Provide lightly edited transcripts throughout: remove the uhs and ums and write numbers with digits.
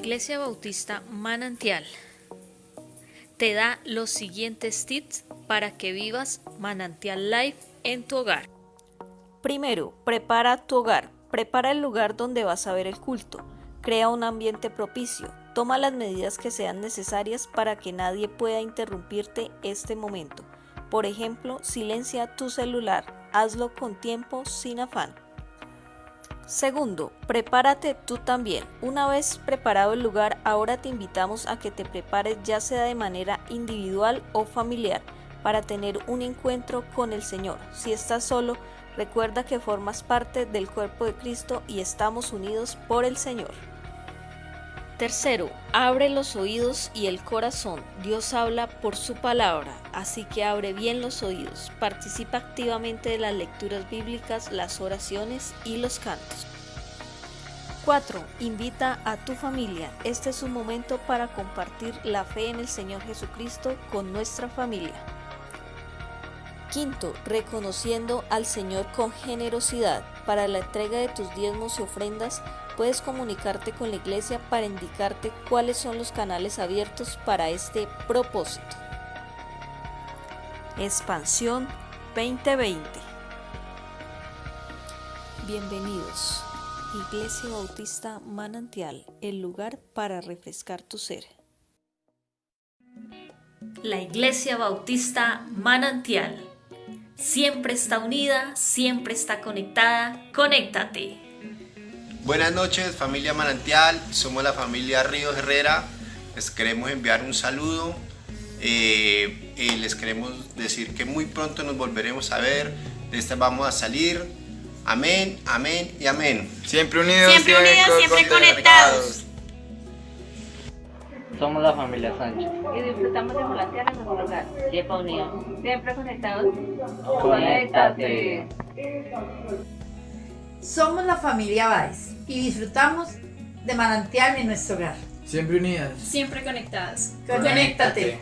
Iglesia Bautista Manantial te da los siguientes tips para que vivas Manantial Life en tu hogar. Primero, prepara tu hogar. Prepara el lugar donde vas a ver el culto. Crea un ambiente propicio. Toma las medidas que sean necesarias para que nadie pueda interrumpirte este momento. Por ejemplo, silencia tu celular. Hazlo con tiempo, sin afán. Segundo, prepárate tú también. Una vez preparado el lugar, ahora te invitamos a que te prepares ya sea de manera individual o familiar para tener un encuentro con el Señor. Si estás solo, recuerda que formas parte del cuerpo de Cristo y estamos unidos por el Señor. Tercero, abre los oídos y el corazón. Dios habla por su palabra, así que abre bien los oídos. Participa activamente de las lecturas bíblicas, las oraciones y los cantos. 4. Invita a tu familia. Este es un momento para compartir la fe en el Señor Jesucristo con nuestra familia. Quinto, reconociendo al Señor con generosidad. Para la entrega de tus diezmos y ofrendas, puedes comunicarte con la iglesia para indicarte cuáles son los canales abiertos para este propósito. Expansión 2020. Bienvenidos. Iglesia Bautista Manantial, el lugar para refrescar tu ser. La Iglesia Bautista Manantial siempre está unida, siempre está conectada. Conéctate. Buenas noches, familia Manantial. Somos la familia Ríos Herrera. Les queremos enviar un saludo. Les queremos decir que muy pronto nos volveremos a ver. De esta vamos a salir. Amén, amén y amén. Siempre unidos, siempre conectados. Somos la familia Sánchez Y disfrutamos de Manantial en nuestro hogar. Siempre unidos. Siempre conectados. Conéctate. Somos la familia Báez y disfrutamos de Manantial en nuestro hogar. Siempre unidas. Siempre conectados. Conéctate.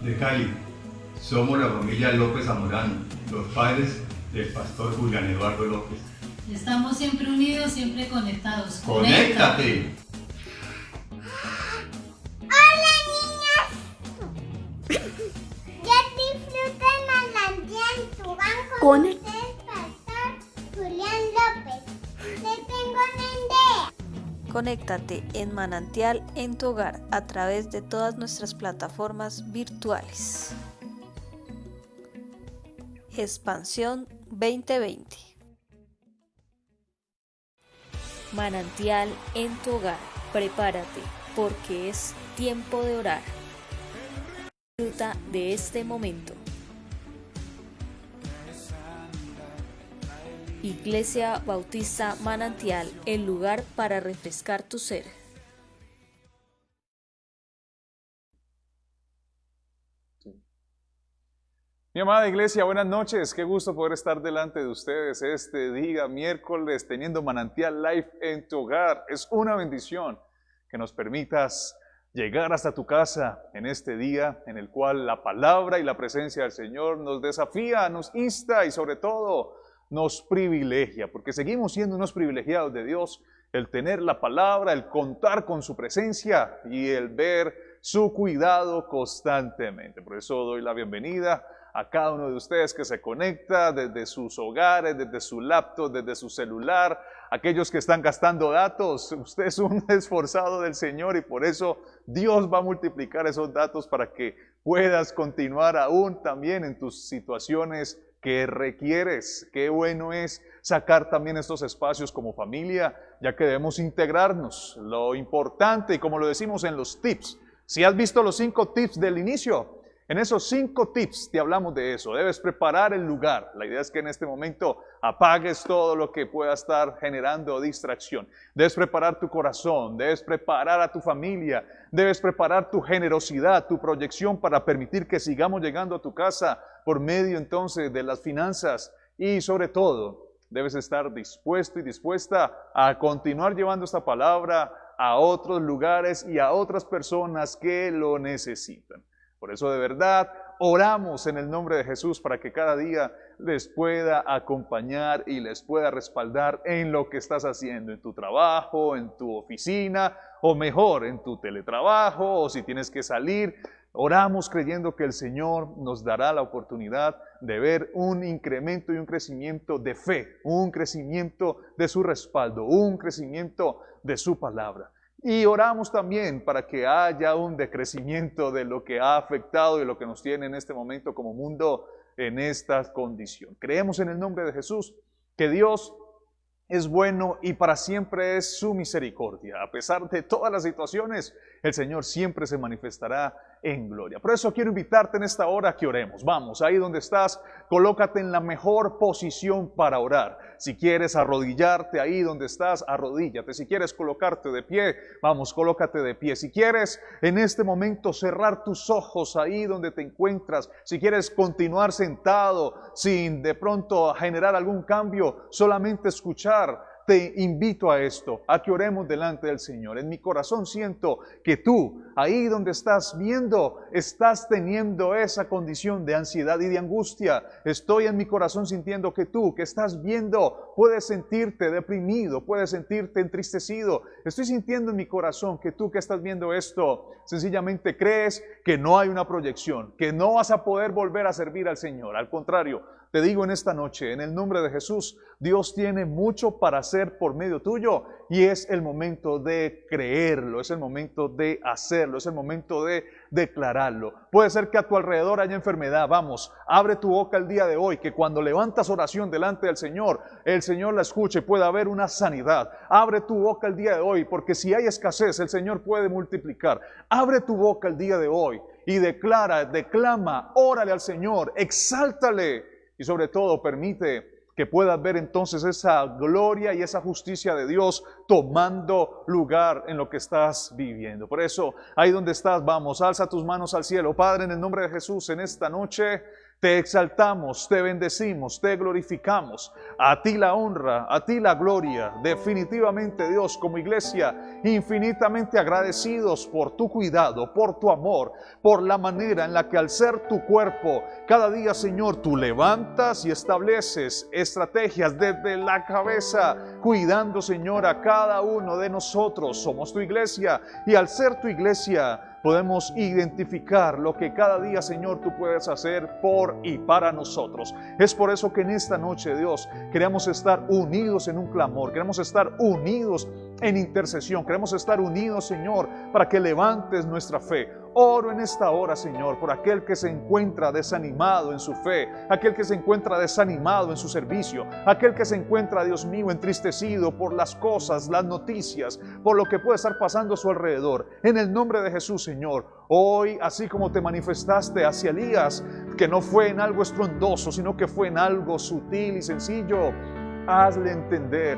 De Cali, somos la familia López Zamorano, los padres del pastor Julián Eduardo López. Estamos siempre unidos, siempre conectados. ¡Conéctate! Hola niñas, ya disfrutan Manantial, tu banco con ustedes, pastor Julián López. Les tengo una idea. Conéctate en Manantial en tu hogar a través de todas nuestras plataformas virtuales. Expansión 2020. Manantial en tu hogar. Prepárate porque es tiempo de orar. Disfruta de este momento. Iglesia Bautista Manantial, el lugar para refrescar tu ser. Mi amada iglesia, buenas noches. Qué gusto poder estar delante de ustedes este día, miércoles, teniendo Manantial Life en tu hogar. Es una bendición que nos permitas llegar hasta tu casa en este día en el cual la palabra y la presencia del Señor nos desafía, nos insta y sobre todo nos privilegia, porque seguimos siendo unos privilegiados de Dios, el tener la palabra, el contar con su presencia y el ver su cuidado constantemente. Por eso doy la bienvenida a cada uno de ustedes que se conecta desde sus hogares, desde su laptop, desde su celular, aquellos que están gastando datos. Usted es un esforzado del Señor y por eso Dios va a multiplicar esos datos para que puedas continuar aún también en tus situaciones que requieres. Qué bueno es sacar también estos espacios como familia, ya que debemos integrarnos. Lo importante, y como lo decimos en los tips, si has visto los 5 tips del inicio, en esos 5 tips te hablamos de eso. Debes preparar el lugar. La idea es que en este momento apagues todo lo que pueda estar generando distracción. Debes preparar tu corazón, debes preparar a tu familia, debes preparar tu generosidad, tu proyección para permitir que sigamos llegando a tu casa por medio entonces de las finanzas y sobre todo debes estar dispuesto y dispuesta a continuar llevando esta palabra a otros lugares y a otras personas que lo necesitan. Por eso de verdad, oramos en el nombre de Jesús para que cada día les pueda acompañar y les pueda respaldar en lo que estás haciendo, en tu trabajo, en tu oficina, o mejor, en tu teletrabajo, o si tienes que salir. Oramos creyendo que el Señor nos dará la oportunidad de ver un incremento y un crecimiento de fe, un crecimiento de su respaldo, un crecimiento de su palabra. Y oramos también para que haya un decrecimiento de lo que ha afectado y lo que nos tiene en este momento como mundo en esta condición. Creemos en el nombre de Jesús que Dios es bueno y para siempre es su misericordia. A pesar de todas las situaciones, el Señor siempre se manifestará en gloria. Por eso quiero invitarte en esta hora a que oremos. Vamos, ahí donde estás, colócate en la mejor posición para orar. Si quieres arrodillarte ahí donde estás, arrodíllate. Si quieres colocarte de pie, vamos, colócate de pie. Si quieres en este momento cerrar tus ojos ahí donde te encuentras, si quieres continuar sentado sin de pronto generar algún cambio, solamente escuchar, te invito a esto, a que oremos delante del Señor. En mi corazón siento que tú, ahí donde estás viendo, estás teniendo esa condición de ansiedad y de angustia. Estoy en mi corazón sintiendo que tú, que estás viendo, puedes sentirte deprimido, puedes sentirte entristecido. Estoy sintiendo en mi corazón que tú que estás viendo esto, sencillamente crees que no hay una proyección, que no vas a poder volver a servir al Señor. Al contrario, te digo en esta noche, en el nombre de Jesús, Dios tiene mucho para hacer por medio tuyo y es el momento de creerlo, es el momento de hacerlo, es el momento de declararlo. Puede ser que a tu alrededor haya enfermedad. Vamos, abre tu boca el día de hoy, que cuando levantas oración delante del Señor, el Señor la escuche, puede haber una sanidad. Abre tu boca el día de hoy, porque si hay escasez, el Señor puede multiplicar. Abre tu boca el día de hoy y declama, órale al Señor, exáltale. Y sobre todo permite que puedas ver entonces esa gloria y esa justicia de Dios tomando lugar en lo que estás viviendo. Por eso, ahí donde estás, vamos, alza tus manos al cielo. Padre, en el nombre de Jesús, en esta noche te exaltamos, te bendecimos, te glorificamos. A ti la honra, a ti la gloria. Definitivamente, Dios, como iglesia, infinitamente agradecidos por tu cuidado, por tu amor, por la manera en la que al ser tu cuerpo, cada día, Señor, tú levantas y estableces estrategias desde la cabeza, cuidando, Señor, a cada uno de nosotros. Somos tu iglesia y al ser tu iglesia, podemos identificar lo que cada día, Señor, tú puedes hacer por y para nosotros. Es por eso que en esta noche, Dios, queremos estar unidos en un clamor, queremos estar unidos en intercesión, queremos estar unidos, Señor, para que levantes nuestra fe. Oro en esta hora, Señor, por aquel que se encuentra desanimado en su fe, aquel que se encuentra desanimado en su servicio, aquel que se encuentra, Dios mío, entristecido por las cosas, las noticias, por lo que puede estar pasando a su alrededor. En el nombre de Jesús, Señor, hoy, así como te manifestaste hacia Elías, que no fue en algo estruendoso, sino que fue en algo sutil y sencillo, hazle entender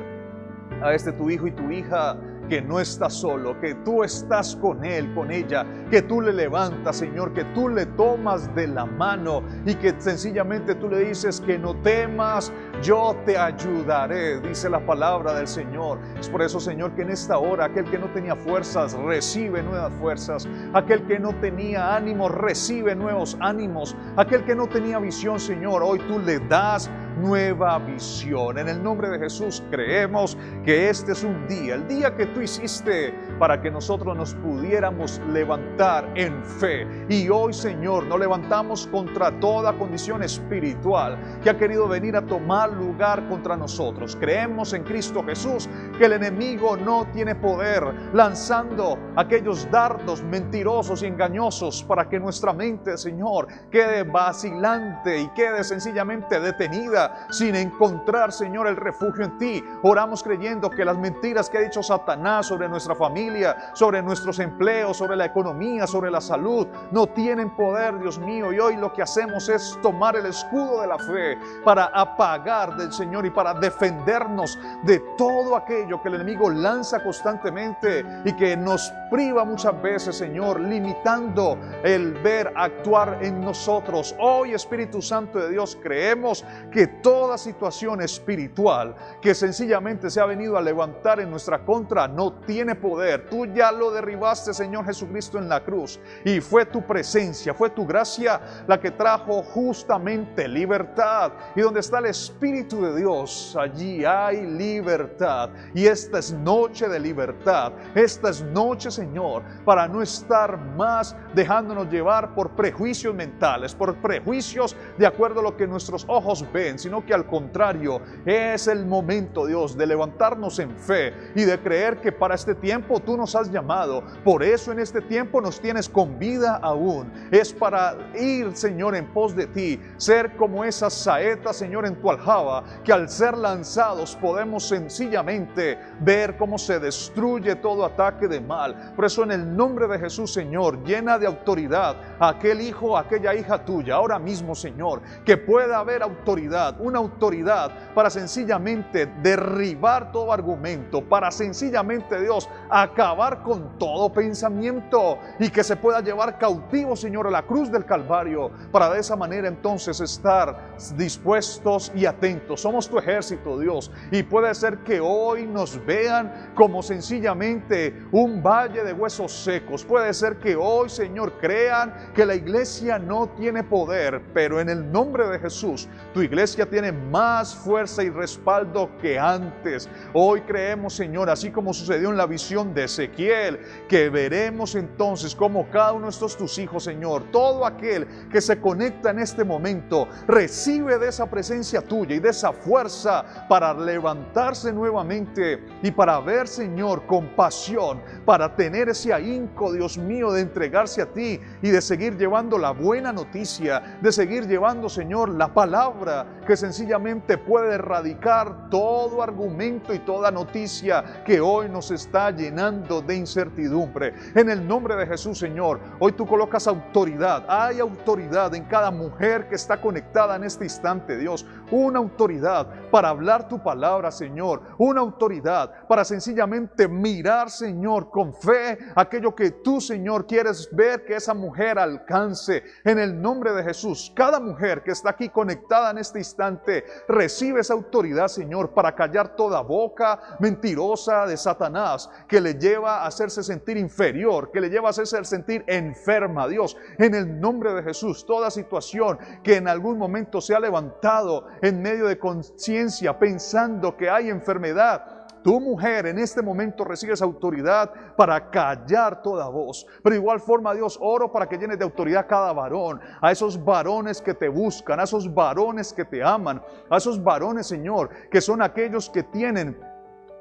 a este tu hijo y tu hija que no estás solo, que tú estás con él, con ella, que tú le levantas, Señor, que tú le tomas de la mano y que sencillamente tú le dices que no temas, yo te ayudaré, dice la palabra del Señor. Es por eso, Señor, que en esta hora aquel que no tenía fuerzas recibe nuevas fuerzas, aquel que no tenía ánimo recibe nuevos ánimos, aquel que no tenía visión, Señor, hoy tú le das nueva visión. En el nombre de Jesús creemos que este es un día, el día que tú hiciste para que nosotros nos pudiéramos levantar en fe. Y hoy, Señor, nos levantamos contra toda condición espiritual que ha querido venir a tomar lugar contra nosotros. Creemos en Cristo Jesús que el enemigo no tiene poder, lanzando aquellos dardos mentirosos y engañosos para que nuestra mente, Señor, quede vacilante y quede sencillamente detenida sin encontrar, Señor, el refugio en ti. Oramos creyendo que las mentiras que ha dicho Satanás sobre nuestra familia, sobre nuestros empleos, sobre la economía, sobre la salud, no tienen poder, Dios mío. Y hoy lo que hacemos es tomar el escudo de la fe para apagar del Señor y para defendernos de todo aquello que el enemigo lanza constantemente y que nos priva muchas veces, Señor, limitando el ver actuar en nosotros. Hoy, Espíritu Santo de Dios, creemos que toda situación espiritual que sencillamente se ha venido a levantar en nuestra contra no tiene poder. Tú ya lo derribaste, Señor Jesucristo, en la cruz, y fue tu presencia, fue tu gracia la que trajo justamente libertad. Y donde está el Espíritu de Dios, allí hay libertad. Y esta es noche de libertad. Esta es noche, Señor, para no estar más dejándonos llevar por prejuicios mentales, por prejuicios de acuerdo a lo que nuestros ojos ven, sino que al contrario, es el momento, Dios, de levantarnos en fe y de creer que para este tiempo tú nos has llamado. Por eso en este tiempo nos tienes con vida aún. Es para ir, Señor, en pos de ti, ser como esas saetas, Señor, en tu aljaba, que al ser lanzados podemos sencillamente ver cómo se destruye todo ataque de mal. Por eso en el nombre de Jesús, Señor, llena de autoridad a aquel hijo, a aquella hija tuya, ahora mismo, Señor, que pueda haber autoridad, una autoridad para sencillamente derribar todo argumento, para sencillamente, Dios, acabar con todo pensamiento y que se pueda llevar cautivo, Señor, a la cruz del Calvario, para de esa manera entonces estar dispuestos y atentos. Somos tu ejército, Dios, y puede ser que hoy nos vean como sencillamente un valle de huesos secos. Puede ser que hoy, Señor, crean que la iglesia no tiene poder, pero en el nombre de Jesús, tu iglesia tiene más fuerza y respaldo que antes. Hoy creemos, Señor, así como sucedió en la visión de Ezequiel, que veremos entonces como cada uno de estos tus hijos, Señor, todo aquel que se conecta en este momento, recibe de esa presencia tuya y de esa fuerza para levantarse nuevamente y para ver, Señor, compasión, para tener ese ahínco, Dios mío, de entregarse a ti y de seguir llevando la buena noticia, de seguir llevando, Señor, la palabra que sencillamente puede erradicar todo argumento y toda noticia que hoy nos está llenando de incertidumbre. En el nombre de Jesús, Señor, hoy tú colocas autoridad. Hay autoridad en cada mujer que está conectada en este instante, Dios. Una autoridad para hablar tu palabra, Señor. Una autoridad para sencillamente mirar, Señor, con fe aquello que tú, Señor, quieres ver que esa mujer alcance. En el nombre de Jesús, cada mujer que está aquí conectada en este instante recibe esa autoridad, Señor, para callar toda boca mentirosa de Satanás que le lleva a hacerse sentir inferior, que le lleva a hacerse sentir enferma. Dios, en el nombre de Jesús, toda situación que en algún momento se ha levantado en medio de conciencia pensando que hay enfermedad, tu mujer en este momento recibes autoridad para callar toda voz. Pero de igual forma, Dios, oro para que llenes de autoridad a cada varón, a esos varones que te buscan, a esos varones que te aman, a esos varones, Señor, que son aquellos que tienen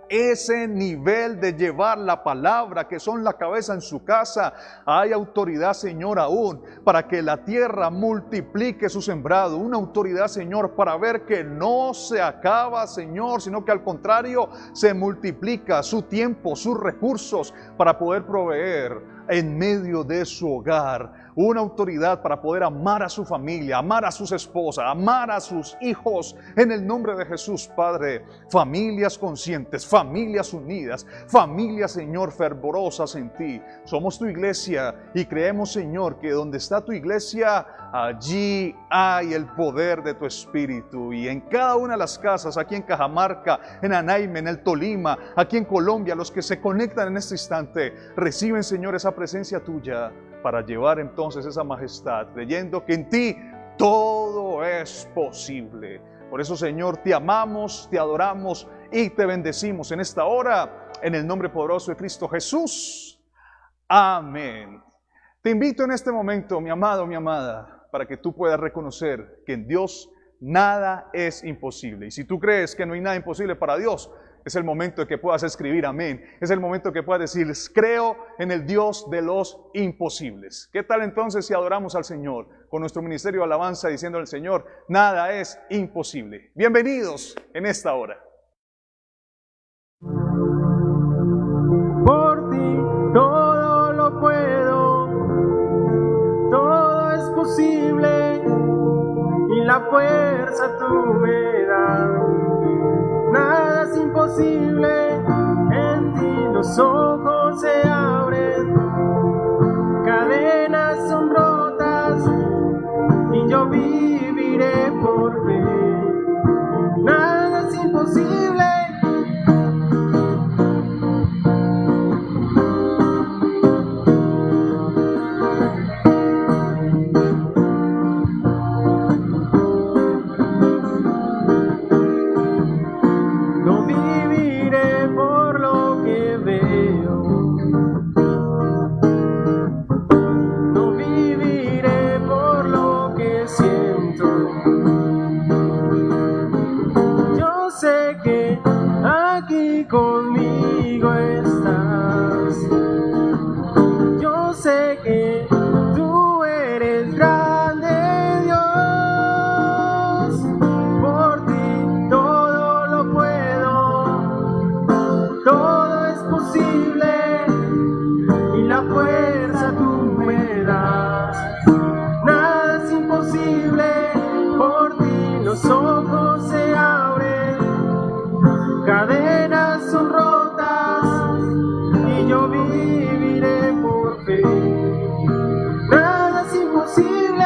ese nivel de llevar la palabra, que son la cabeza en su casa. Hay autoridad, Señor, aún para que la tierra multiplique su sembrado. Una autoridad, Señor, para ver que no se acaba, Señor, sino que al contrario se multiplica su tiempo, sus recursos para poder proveer en medio de su hogar. Una autoridad para poder amar a su familia, amar a sus esposas, amar a sus hijos. En el nombre de Jesús, Padre, familias conscientes, familias unidas, familias, Señor, fervorosas en ti. Somos tu iglesia y creemos, Señor, que donde está tu iglesia, allí hay el poder de tu Espíritu. Y en cada una de las casas, aquí en Cajamarca, en Anaime, en el Tolima, aquí en Colombia, los que se conectan en este instante, reciben, Señor, esa presencia tuya para llevar entonces esa majestad, creyendo que en ti todo es posible. Por eso, Señor, te amamos, te adoramos y te bendecimos en esta hora, en el nombre poderoso de Cristo Jesús. Amén. Te invito en este momento, mi amado, mi amada, para que tú puedas reconocer que en Dios nada es imposible. Y si tú crees que no hay nada imposible para Dios, es el momento de que puedas escribir amén. Es el momento de que puedas decir, creo en el Dios de los imposibles. ¿Qué tal entonces si adoramos al Señor con nuestro ministerio de alabanza diciendo al Señor, nada es imposible? Bienvenidos en esta hora. Por ti todo lo puedo, todo es posible y la fuerza tú me das. Nada es imposible, en ti los ojos se abren, cadenas son rotas y yo viviré por fe. Nada es imposible. posible y la fuerza tú me das. Nada es imposible, por ti los ojos se abren, cadenas son rotas y yo viviré por fe. Nada es imposible.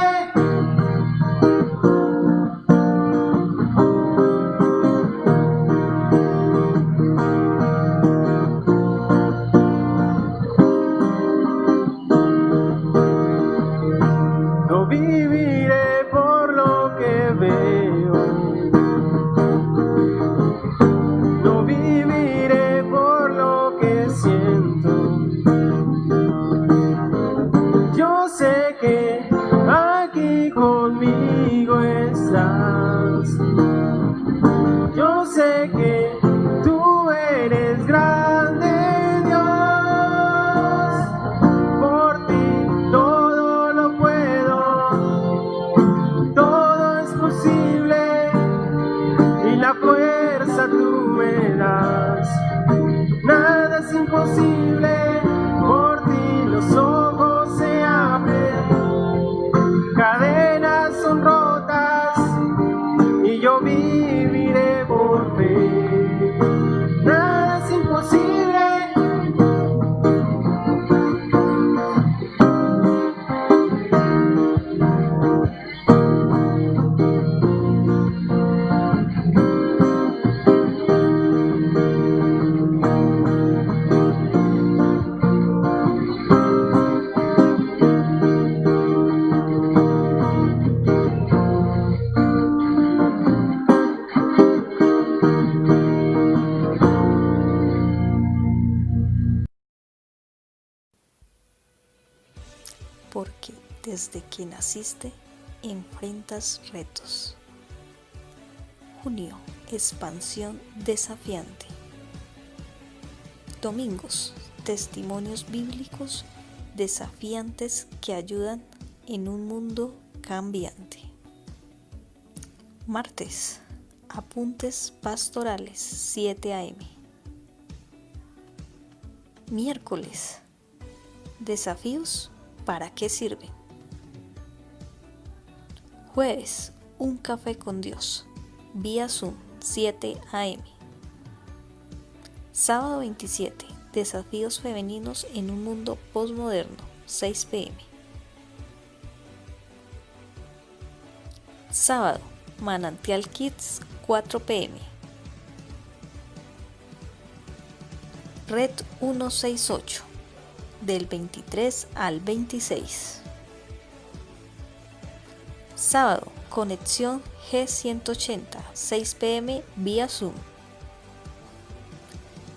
No viviré por lo que veo, no viviré por lo que siento. Yo sé que aquí conmigo estás. Yo sé que tú eres grande, Dios. Por ti todo lo puedo, todo es posible y la fuerza tú me das. Nada es imposible, por ti los ojos se abren, cadenas son rotas y yo viviré por fe. Nada es imposible. Porque desde que naciste enfrentas retos. Junio, expansión desafiante. Domingos, testimonios bíblicos desafiantes que ayudan en un mundo cambiante. Martes, apuntes pastorales 7 a.m. Miércoles, desafíos, ¿para qué sirven? Jueves, un café con Dios, vía Zoom 7 a.m. Sábado 27, desafíos femeninos en un mundo postmoderno 6 p.m. Sábado, Manantial Kids 4 p.m. Red 168 del 23 al 26. Sábado, conexión G180 6 p.m. vía Zoom.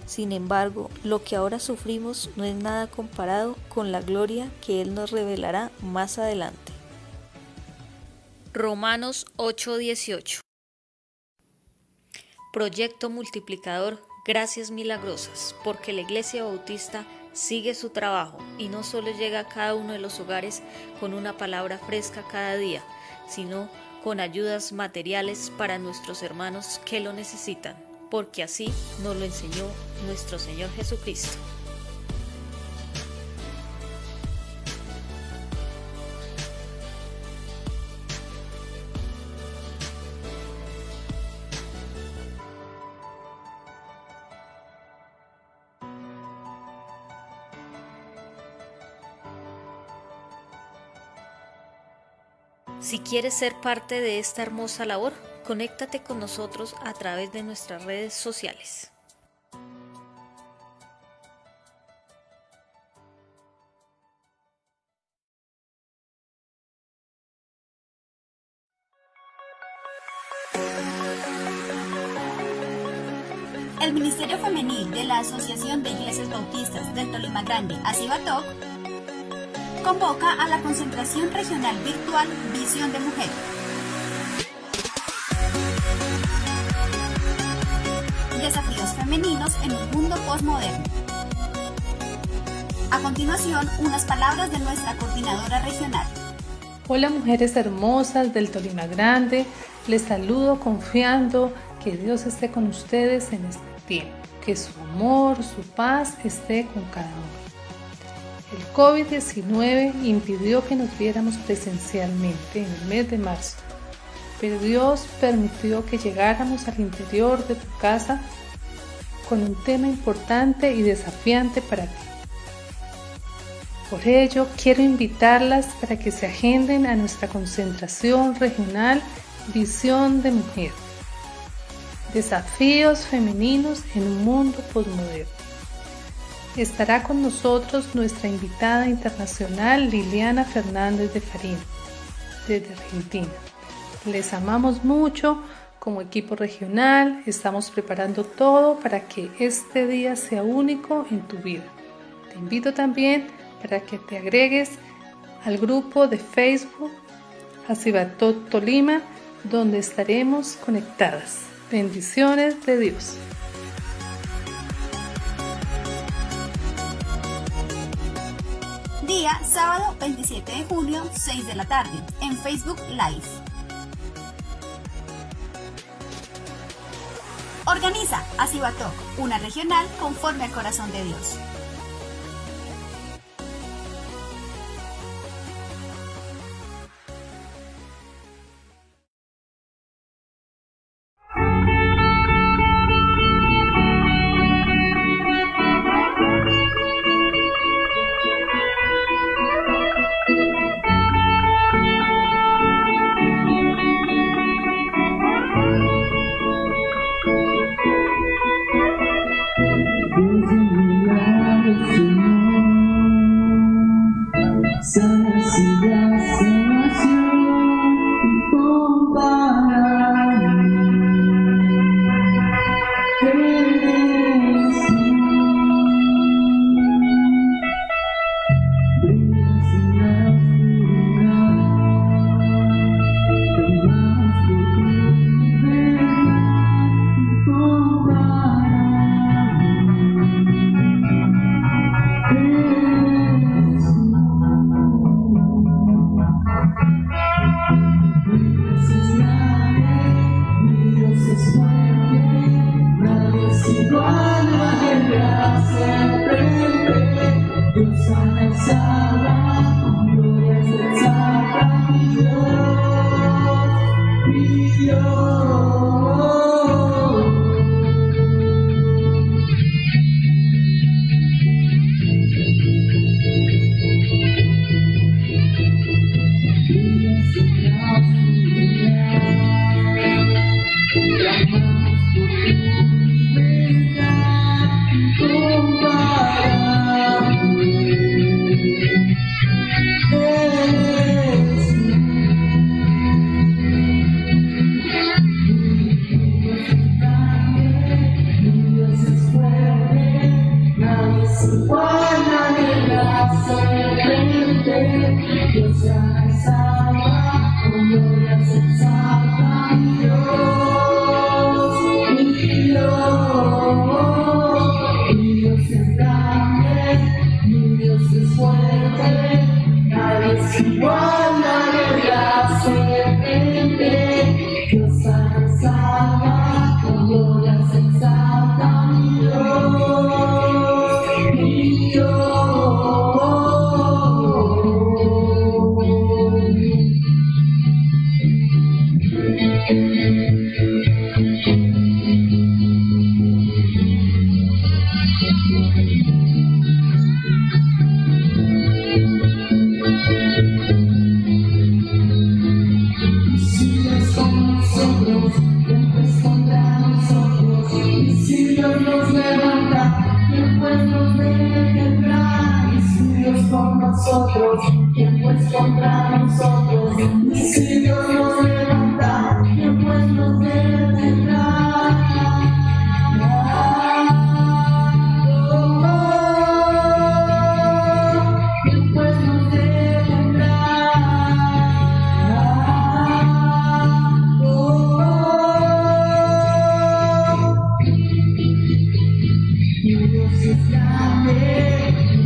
Sin embargo, lo que ahora sufrimos no es nada comparado con la gloria que Él nos revelará más adelante. Romanos 8:18. Proyecto multiplicador, gracias milagrosas, porque la Iglesia Bautista sigue su trabajo y no solo llega a cada uno de los hogares con una palabra fresca cada día, sino con ayudas materiales para nuestros hermanos que lo necesitan, porque así nos lo enseñó nuestro Señor Jesucristo. Si quieres ser parte de esta hermosa labor, conéctate con nosotros a través de nuestras redes sociales. El Ministerio Femenil de la Asociación de Iglesias Bautistas del Tolima Grande, Asibatok, convoca a la concentración regional virtual Visión de Mujer. Desafíos femeninos en un mundo postmoderno. A continuación, unas palabras de nuestra coordinadora regional. Hola mujeres hermosas del Tolima Grande, les saludo confiando que Dios esté con ustedes en este tiempo. Que su amor, su paz esté con cada uno. El COVID-19 impidió que nos viéramos presencialmente en el mes de marzo, pero Dios permitió que llegáramos al interior de tu casa con un tema importante y desafiante para ti. Por ello, quiero invitarlas para que se agenden a nuestra concentración regional Visión de Mujer. Desafíos femeninos en un mundo posmoderno. Estará con nosotros nuestra invitada internacional Liliana Fernández de Farín, desde Argentina. Les amamos mucho como equipo regional, estamos preparando todo para que este día sea único en tu vida. Te invito también para que te agregues al grupo de Facebook Asibatok Tolima, donde estaremos conectadas. Bendiciones de Dios. Día sábado 27 de junio, 6 de la tarde, en Facebook Live. Organiza Asibatok, una regional conforme al corazón de Dios.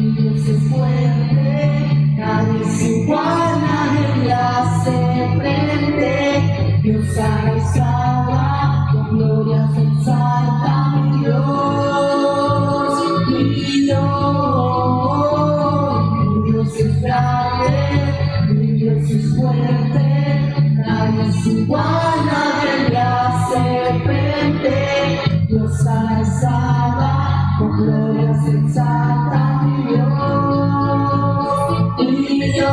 Dios es fuerte, nadie se iguala en la igual nadie le hace frente. Dios alzada, con gloria se exalta mi Dios. Y Dios,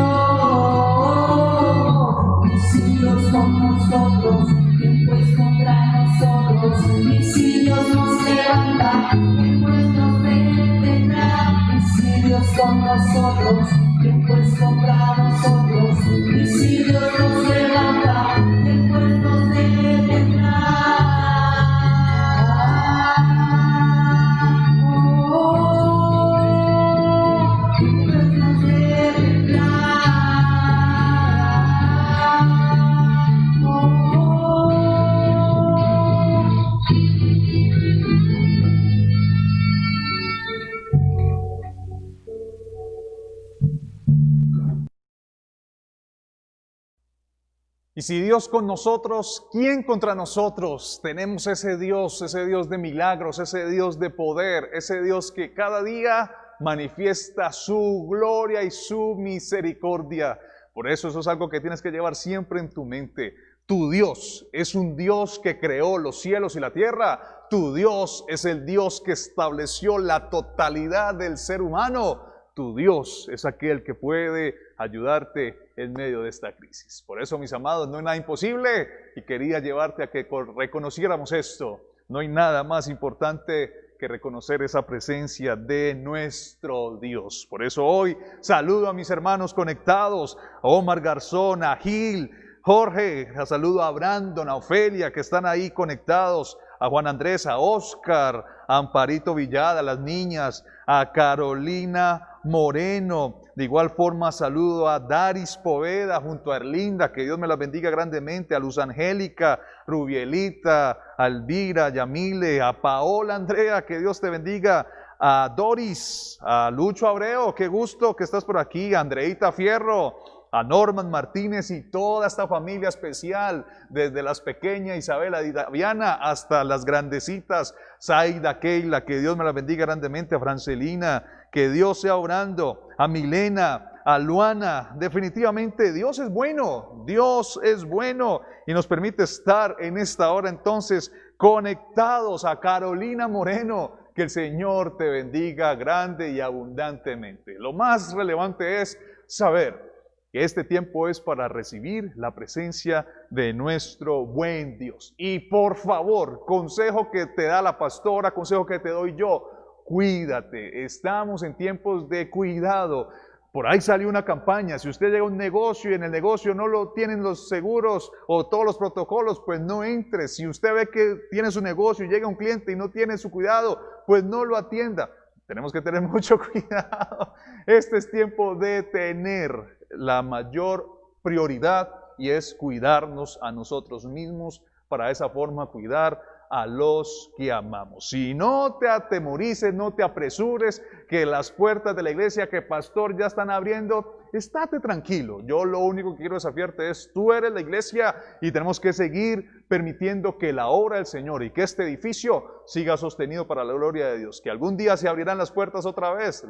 si Dios con nosotros, ¿quién pues contra nosotros? Y si Dios nos levanta, ¿quién pues nos detendrá? Y si Dios con nosotros, ¿quién pues contra nosotros? Y si Dios nos levanta, ¿quién pues nos detendrá? ¿Quién pues nos detendrá? Y si Dios con nosotros, ¿quién contra nosotros? Tenemos ese Dios de milagros, ese Dios de poder, ese Dios que cada día manifiesta su gloria y su misericordia. Por eso es algo que tienes que llevar siempre en tu mente. Tu Dios es un Dios que creó los cielos y la tierra. Tu Dios es el Dios que estableció la totalidad del ser humano. Tu Dios es aquel que puede ayudarte en medio de esta crisis. Por eso, mis amados, no hay nada imposible y quería llevarte a que reconociéramos esto. No hay nada más importante que reconocer esa presencia de nuestro Dios. Por eso hoy saludo a mis hermanos conectados, a Omar Garzón, a Gil, Jorge, saludo a Brandon, a Ofelia, que están ahí conectados, a Juan Andrés, a Oscar, a Amparito Villada, a las niñas, a Carolina Moreno. De igual forma saludo a Daris Poveda junto a Erlinda, que Dios me las bendiga grandemente, a Luz Angélica, Rubielita, a Elvira, Yamile, a Paola Andrea, que Dios te bendiga, a Doris, a Lucho Abreu, qué gusto que estás por aquí, a Andreita Fierro, a Norman Martínez y toda esta familia especial, desde las pequeñas Isabela y Daviana hasta las grandecitas Zaida, Keila, que Dios me la bendiga grandemente, a Francelina, que Dios sea orando, a Milena, a Luana. Definitivamente Dios es bueno y nos permite estar en esta hora entonces conectados. A Carolina Moreno, que el Señor te bendiga grande y abundantemente. Lo más relevante es saber que este tiempo es para recibir la presencia de nuestro buen Dios. Y por favor, consejo que te da la pastora, consejo que te doy yo, cuídate. Estamos en tiempos de cuidado. Por ahí salió una campaña, si usted llega a un negocio y en el negocio no lo tienen los seguros o todos los protocolos, pues no entre. Si usted ve que tiene su negocio y llega un cliente y no tiene su cuidado, pues no lo atienda. Tenemos que tener mucho cuidado. Este es tiempo de tener la mayor prioridad y es cuidarnos a nosotros mismos, para de esa forma cuidar a los que amamos. Si no te atemorices, no te apresures, que las puertas de la iglesia que pastor ya están abriendo, estate tranquilo. Yo lo único que quiero desafiarte es, tú eres la iglesia y tenemos que seguir permitiendo que la obra del Señor y que este edificio siga sostenido para la gloria de Dios. Que algún día se abrirán las puertas otra vez,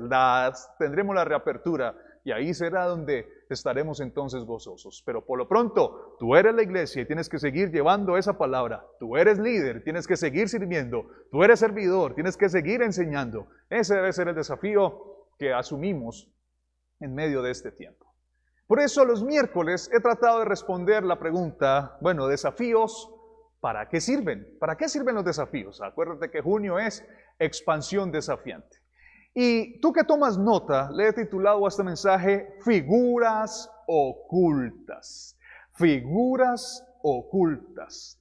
tendremos la reapertura y ahí será donde estaremos entonces gozosos. Pero por lo pronto, tú eres la iglesia y tienes que seguir llevando esa palabra. Tú eres líder, tienes que seguir sirviendo. Tú eres servidor, tienes que seguir enseñando. Ese debe ser el desafío que asumimos en medio de este tiempo. Por eso los miércoles he tratado de responder la pregunta, desafíos, ¿para qué sirven? ¿Para qué sirven los desafíos? Acuérdate que junio es expansión desafiante. Y tú que tomas nota, le he titulado a este mensaje Figuras Ocultas. Figuras ocultas.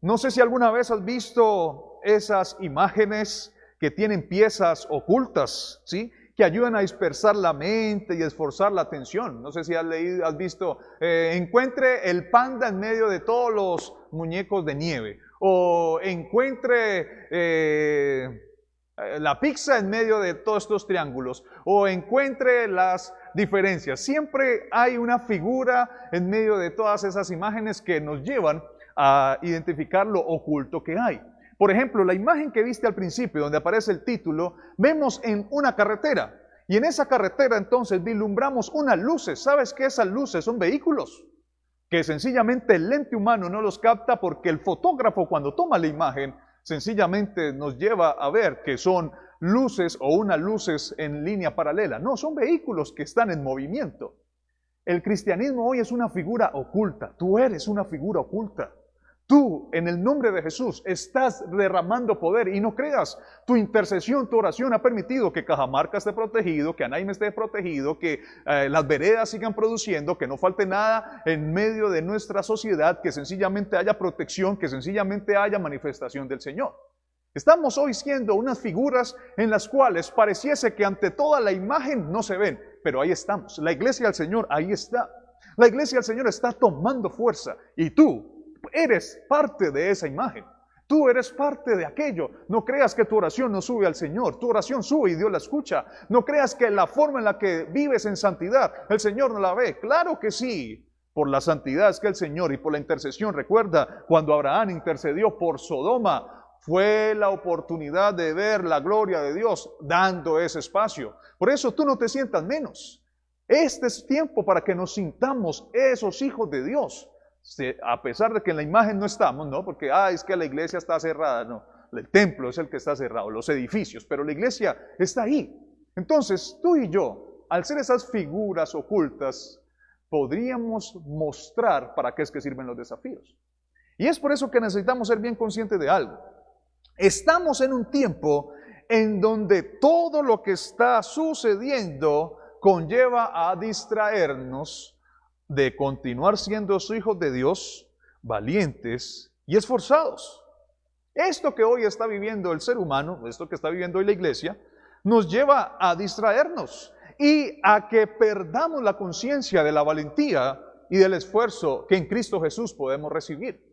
No sé si alguna vez has visto esas imágenes que tienen piezas ocultas, ¿sí?, que ayudan a dispersar la mente y esforzar la atención. No sé si has visto, encuentre el panda en medio de todos los muñecos de nieve, o encuentre la pizza en medio de todos estos triángulos, o encuentre las diferencias. Siempre hay una figura en medio de todas esas imágenes que nos llevan a identificar lo oculto que hay. Por ejemplo, la imagen que viste al principio, donde aparece el título, vemos en una carretera, y en esa carretera entonces vislumbramos unas luces. ¿Sabes qué? Esas luces son vehículos. que sencillamente el lente humano no los capta porque el fotógrafo cuando toma la imagen sencillamente nos lleva a ver que son luces o unas luces en línea paralela. No, son vehículos que están en movimiento. El cristianismo hoy es una figura oculta. Tú eres una figura oculta. Tú, en el nombre de Jesús, estás derramando poder y no creas, tu intercesión, tu oración ha permitido que Cajamarca esté protegido, que Anaime esté protegido, que las veredas sigan produciendo, que no falte nada en medio de nuestra sociedad, que sencillamente haya protección, que sencillamente haya manifestación del Señor. Estamos hoy siendo unas figuras en las cuales pareciese que ante toda la imagen no se ven, pero ahí estamos. La iglesia del Señor ahí está. La iglesia del Señor está tomando fuerza y tú eres parte de esa imagen. Tú eres parte de aquello. No creas que tu oración no sube al Señor. Tu oración sube y Dios la escucha. No creas que la forma en la que vives en santidad, el Señor no la ve. Claro que sí. Por la santidad es que el Señor y por la intercesión, recuerda cuando Abraham intercedió por Sodoma, fue la oportunidad de ver la gloria de Dios dando ese espacio. Por eso tú no te sientas menos. Este es tiempo para que nos sintamos esos hijos de Dios. A pesar de que en la imagen no estamos, ¿no? Porque, es que la iglesia está cerrada, no. El templo es el que está cerrado, los edificios, pero la iglesia está ahí. Entonces, tú y yo, al ser esas figuras ocultas, podríamos mostrar para qué es que sirven los desafíos. Y es por eso que necesitamos ser bien conscientes de algo. Estamos en un tiempo en donde todo lo que está sucediendo conlleva a distraernos de continuar siendo hijos de Dios, valientes y esforzados. Esto que hoy está viviendo el ser humano, esto que está viviendo hoy la iglesia, nos lleva a distraernos y a que perdamos la conciencia de la valentía y del esfuerzo que en Cristo Jesús podemos recibir.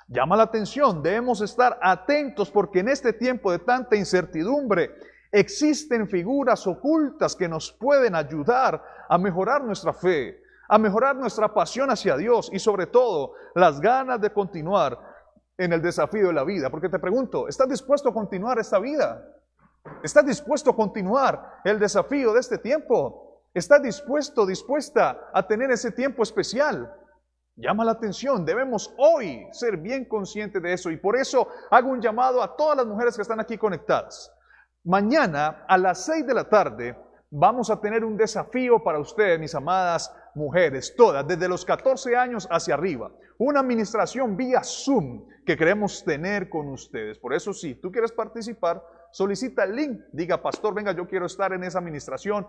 Llama la atención, debemos estar atentos porque en este tiempo de tanta incertidumbre existen figuras ocultas que nos pueden ayudar a mejorar nuestra fe, a mejorar nuestra pasión hacia Dios y sobre todo las ganas de continuar en el desafío de la vida. Porque te pregunto, ¿estás dispuesto a continuar esta vida? ¿Estás dispuesto a continuar el desafío de este tiempo? ¿Estás dispuesta a tener ese tiempo especial? Llama la atención, debemos hoy ser bien conscientes de eso y por eso hago un llamado a todas las mujeres que están aquí conectadas. Mañana a las 6 de la tarde vamos a tener un desafío para ustedes, mis amadas mujeres, todas, desde los 14 años hacia arriba. Una administración vía Zoom que queremos tener con ustedes. Por eso, si tú quieres participar, solicita el link. Diga, pastor, venga, yo quiero estar en esa administración.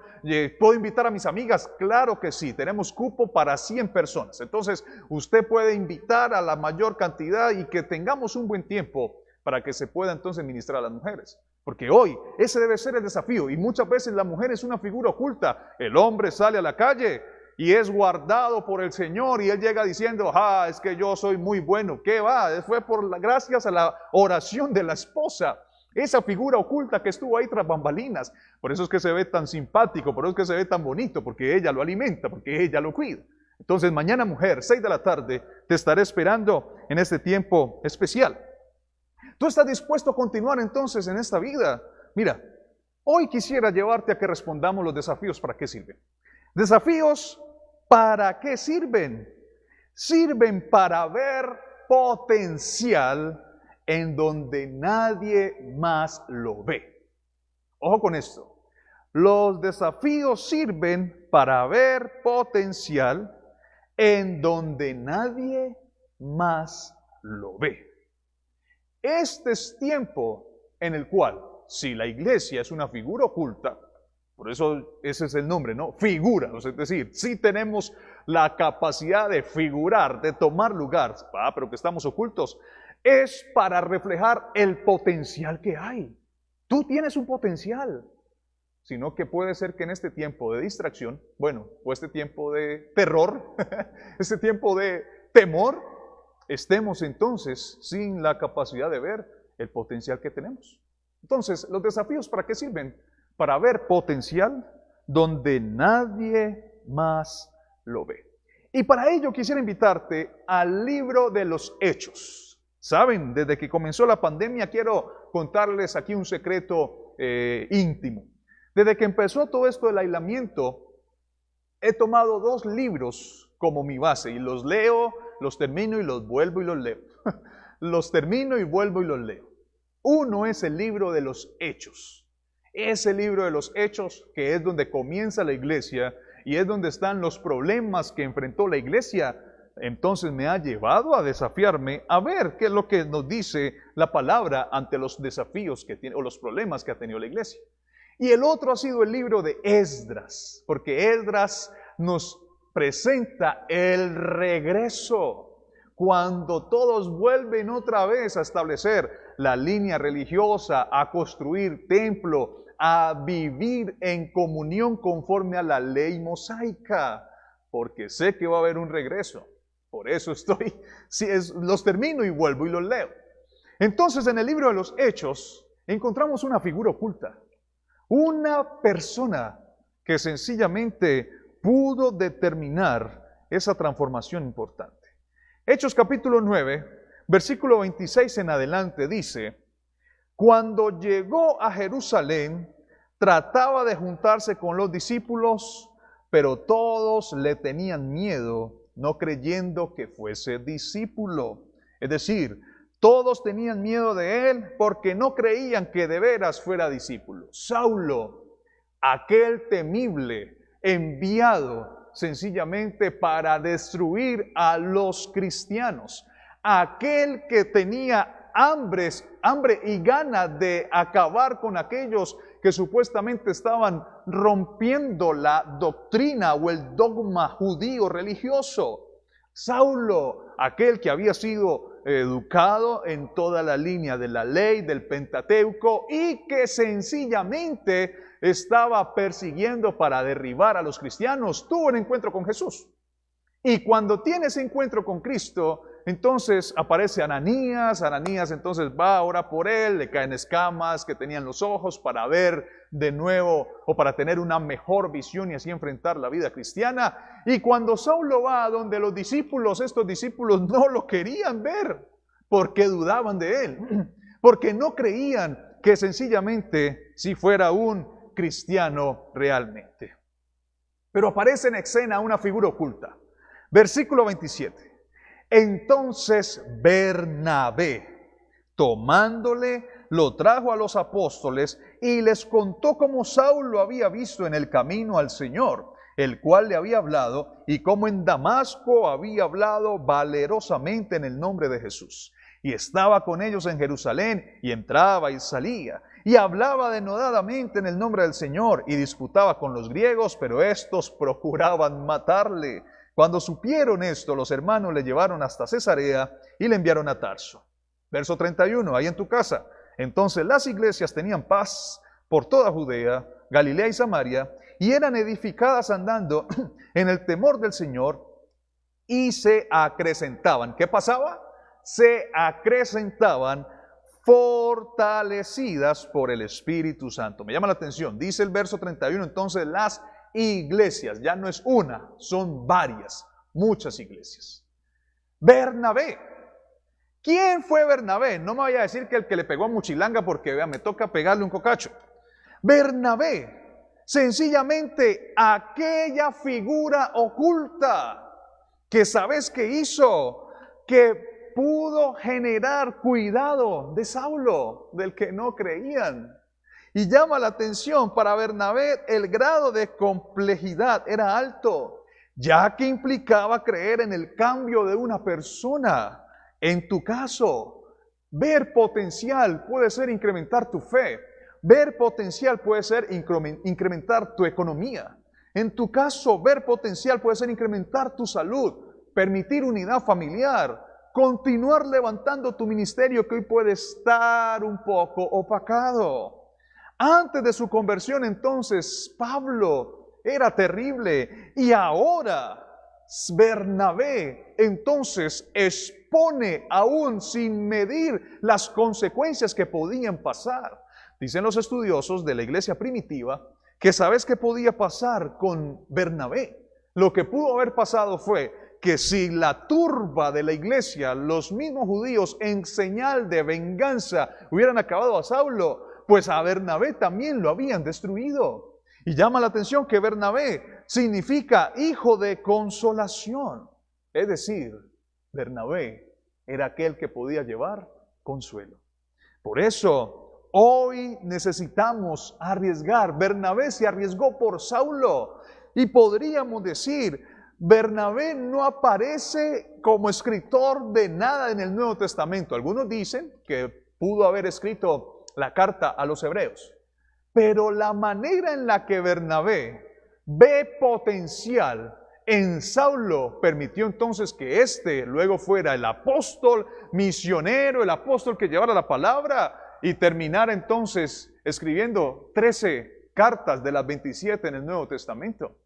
¿Puedo invitar a mis amigas? Claro que sí. Tenemos cupo para 100 personas. Entonces, usted puede invitar a la mayor cantidad y que tengamos un buen tiempo para que se pueda entonces ministrar a las mujeres. Porque hoy ese debe ser el desafío y muchas veces la mujer es una figura oculta. El hombre sale a la calle y es guardado por el Señor y él llega diciendo, es que yo soy muy bueno. ¿Qué va? Fue gracias a la oración de la esposa. Esa figura oculta que estuvo ahí tras bambalinas. Por eso es que se ve tan simpático, por eso es que se ve tan bonito, porque ella lo alimenta, porque ella lo cuida. Entonces mañana, mujer, 6 de la tarde, te estaré esperando en este tiempo especial. ¿Tú estás dispuesto a continuar entonces en esta vida? Mira, hoy quisiera llevarte a que respondamos los desafíos para qué sirven. Desafíos, ¿para qué sirven? Sirven para ver potencial en donde nadie más lo ve. Ojo con esto. Los desafíos sirven para ver potencial en donde nadie más lo ve. Este es tiempo en el cual, si la iglesia es una figura oculta, por eso ese es el nombre, ¿no? Figura, es decir, si tenemos la capacidad de figurar, de tomar lugar, pero que estamos ocultos, es para reflejar el potencial que hay. Tú tienes un potencial, sino que puede ser que en este tiempo de distracción, o este tiempo de terror, este tiempo de temor, estemos entonces sin la capacidad de ver el potencial que tenemos. Entonces, ¿los desafíos para qué sirven? Para ver potencial donde nadie más lo ve. Y para ello quisiera invitarte al libro de los Hechos. Saben, desde que comenzó la pandemia quiero contarles aquí un secreto íntimo. Desde que empezó todo esto del aislamiento, he tomado 2 libros como mi base y los leo, los termino y los vuelvo y los leo. Los termino y vuelvo y los leo. Uno es el libro de los Hechos. Ese libro de los Hechos que es donde comienza la iglesia y es donde están los problemas que enfrentó la iglesia. Entonces me ha llevado a desafiarme a ver qué es lo que nos dice la palabra ante los desafíos que tiene o los problemas que ha tenido la iglesia. Y el otro ha sido el libro de Esdras, porque Esdras nos presenta el regreso, cuando todos vuelven otra vez a establecer la línea religiosa, a construir templo, a vivir en comunión conforme a la ley mosaica, porque sé que va a haber un regreso. Por eso los termino y vuelvo y los leo. Entonces en el libro de los Hechos encontramos una figura oculta, una persona que sencillamente pudo determinar esa transformación importante. Hechos capítulo 9, versículo 26 en adelante dice: cuando llegó a Jerusalén, trataba de juntarse con los discípulos, pero todos le tenían miedo, no creyendo que fuese discípulo. Es decir, todos tenían miedo de él porque no creían que de veras fuera discípulo. Saulo, aquel temible, enviado sencillamente para destruir a los cristianos, aquel que tenía hambre y ganas de acabar con aquellos que supuestamente estaban rompiendo la doctrina o el dogma judío religioso. Saulo, aquel que había sido educado en toda la línea de la ley, del Pentateuco, y que sencillamente estaba persiguiendo para derribar a los cristianos, tuvo un encuentro con Jesús. Y cuando tiene ese encuentro con Cristo, entonces aparece Ananías entonces va, ora por él, le caen escamas que tenían los ojos para ver de nuevo o para tener una mejor visión y así enfrentar la vida cristiana. Y cuando Saulo va donde los discípulos, estos discípulos no lo querían ver porque dudaban de él, porque no creían que sencillamente si fuera un cristiano realmente. Pero aparece en escena una figura oculta. Versículo 27. Entonces Bernabé, tomándole, lo trajo a los apóstoles y les contó cómo Saulo había visto en el camino al Señor, el cual le había hablado, y cómo en Damasco había hablado valerosamente en el nombre de Jesús. Y estaba con ellos en Jerusalén, y entraba y salía, y hablaba denodadamente en el nombre del Señor, y disputaba con los griegos, pero estos procuraban matarle. Cuando supieron esto, los hermanos le llevaron hasta Cesarea y le enviaron a Tarso. Verso 31, ahí en tu casa. Entonces las iglesias tenían paz por toda Judea, Galilea y Samaria, y eran edificadas andando en el temor del Señor, y se acrecentaban. ¿Qué pasaba? Se acrecentaban, fortalecidas por el Espíritu Santo. Me llama la atención, dice el verso 31, entonces las iglesias, ya no es una, son varias, muchas iglesias. Bernabé. ¿Quién fue Bernabé? No me vaya a decir que el que le pegó a Muchilanga porque vea, me toca pegarle un cocacho. Bernabé, sencillamente aquella figura oculta que sabes que hizo, que pudo generar cuidado de Saulo, del que no creían. Y llama la atención, para Bernabé el grado de complejidad era alto, ya que implicaba creer en el cambio de una persona. En tu caso, ver potencial puede ser incrementar tu fe. Ver potencial puede ser incrementar tu economía. En tu caso, ver potencial puede ser incrementar tu salud, permitir unidad familiar, continuar levantando tu ministerio que hoy puede estar un poco opacado. Antes de su conversión, entonces, Pablo era terrible, y ahora Bernabé entonces expone aún sin medir las consecuencias que podían pasar. Dicen los estudiosos de la iglesia primitiva que ¿sabes qué podía pasar con Bernabé? Lo que pudo haber pasado fue que si la turba de la iglesia, los mismos judíos en señal de venganza hubieran acabado a Saulo, pues a Bernabé también lo habían destruido. Y llama la atención que Bernabé significa hijo de consolación. Es decir, Bernabé era aquel que podía llevar consuelo. Por eso, hoy necesitamos arriesgar. Bernabé se arriesgó por Saulo. Y podríamos decir, Bernabé no aparece como escritor de nada en el Nuevo Testamento. Algunos dicen que pudo haber escrito la carta a los hebreos. Pero la manera en la que Bernabé ve potencial en Saulo permitió entonces que éste luego fuera el apóstol misionero, el apóstol que llevara la palabra y terminara entonces escribiendo 13 cartas de las 27 en el Nuevo Testamento.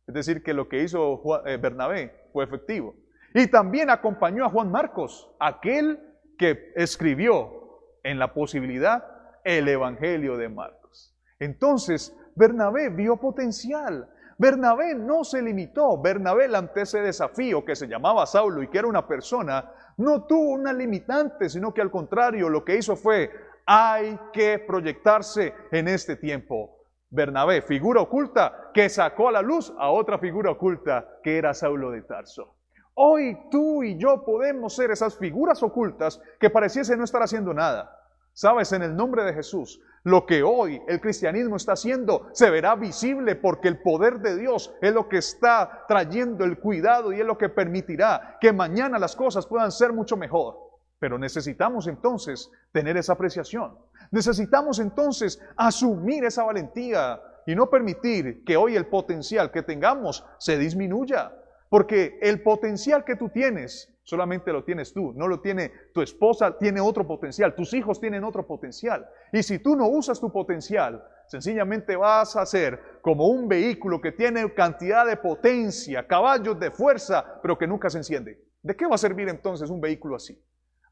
Es decir, que lo que hizo Bernabé fue efectivo. Y también acompañó a Juan Marcos, aquel que escribió en la posibilidad el Evangelio de Marcos. Entonces, Bernabé vio potencial. Bernabé no se limitó. Bernabé, ante ese desafío que se llamaba Saulo y que era una persona, no tuvo una limitante, sino que al contrario, lo que hizo fue, hay que proyectarse en este tiempo. Bernabé, figura oculta, que sacó a la luz a otra figura oculta, que era Saulo de Tarso. Hoy tú y yo podemos ser esas figuras ocultas que pareciese no estar haciendo nada. Sabes, en el nombre de Jesús, lo que hoy el cristianismo está haciendo se verá visible porque el poder de Dios es lo que está trayendo el cuidado y es lo que permitirá que mañana las cosas puedan ser mucho mejor. Pero necesitamos entonces tener esa apreciación. Necesitamos entonces asumir esa valentía y no permitir que hoy el potencial que tengamos se disminuya. Porque el potencial que tú tienes, solamente lo tienes tú, no lo tiene tu esposa, tiene otro potencial, tus hijos tienen otro potencial. Y si tú no usas tu potencial, sencillamente vas a ser como un vehículo que tiene cantidad de potencia, caballos de fuerza, pero que nunca se enciende. ¿De qué va a servir entonces un vehículo así?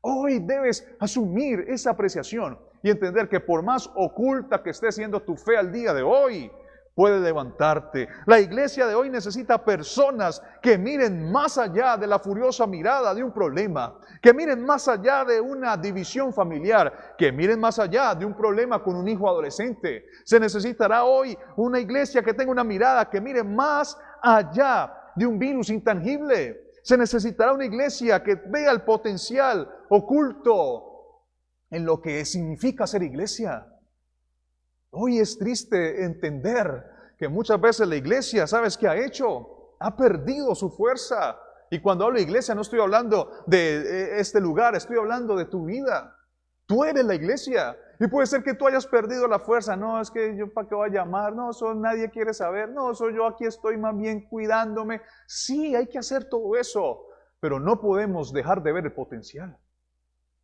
Hoy debes asumir esa apreciación y entender que por más oculta que esté siendo tu fe al día de hoy, puede levantarte. La iglesia de hoy necesita personas que miren más allá de la furiosa mirada de un problema, que miren más allá de una división familiar, que miren más allá de un problema con un hijo adolescente. Se necesitará hoy una iglesia que tenga una mirada que mire más allá de un virus intangible. Se necesitará una iglesia que vea el potencial oculto en lo que significa ser iglesia. Hoy es triste entender que muchas veces la iglesia, ¿sabes qué ha hecho? Ha perdido su fuerza. Y cuando hablo de iglesia no estoy hablando de este lugar, estoy hablando de tu vida. Tú eres la iglesia. Y puede ser que tú hayas perdido la fuerza. No, es que yo para qué voy a llamar. No, eso nadie quiere saber. No, eso yo aquí estoy más bien cuidándome. Sí, hay que hacer todo eso. Pero no podemos dejar de ver el potencial.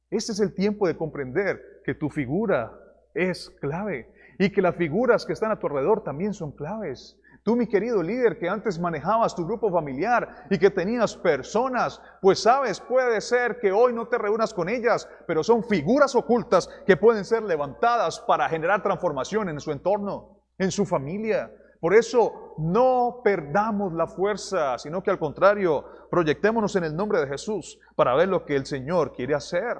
Este es el tiempo de comprender que tu figura es clave. Y que las figuras que están a tu alrededor también son claves. Tú, mi querido líder, que antes manejabas tu grupo familiar y que tenías personas, pues sabes, puede ser que hoy no te reúnas con ellas, pero son figuras ocultas que pueden ser levantadas para generar transformación en su entorno, en su familia. Por eso no perdamos la fuerza, sino que al contrario, proyectémonos en el nombre de Jesús para ver lo que el Señor quiere hacer.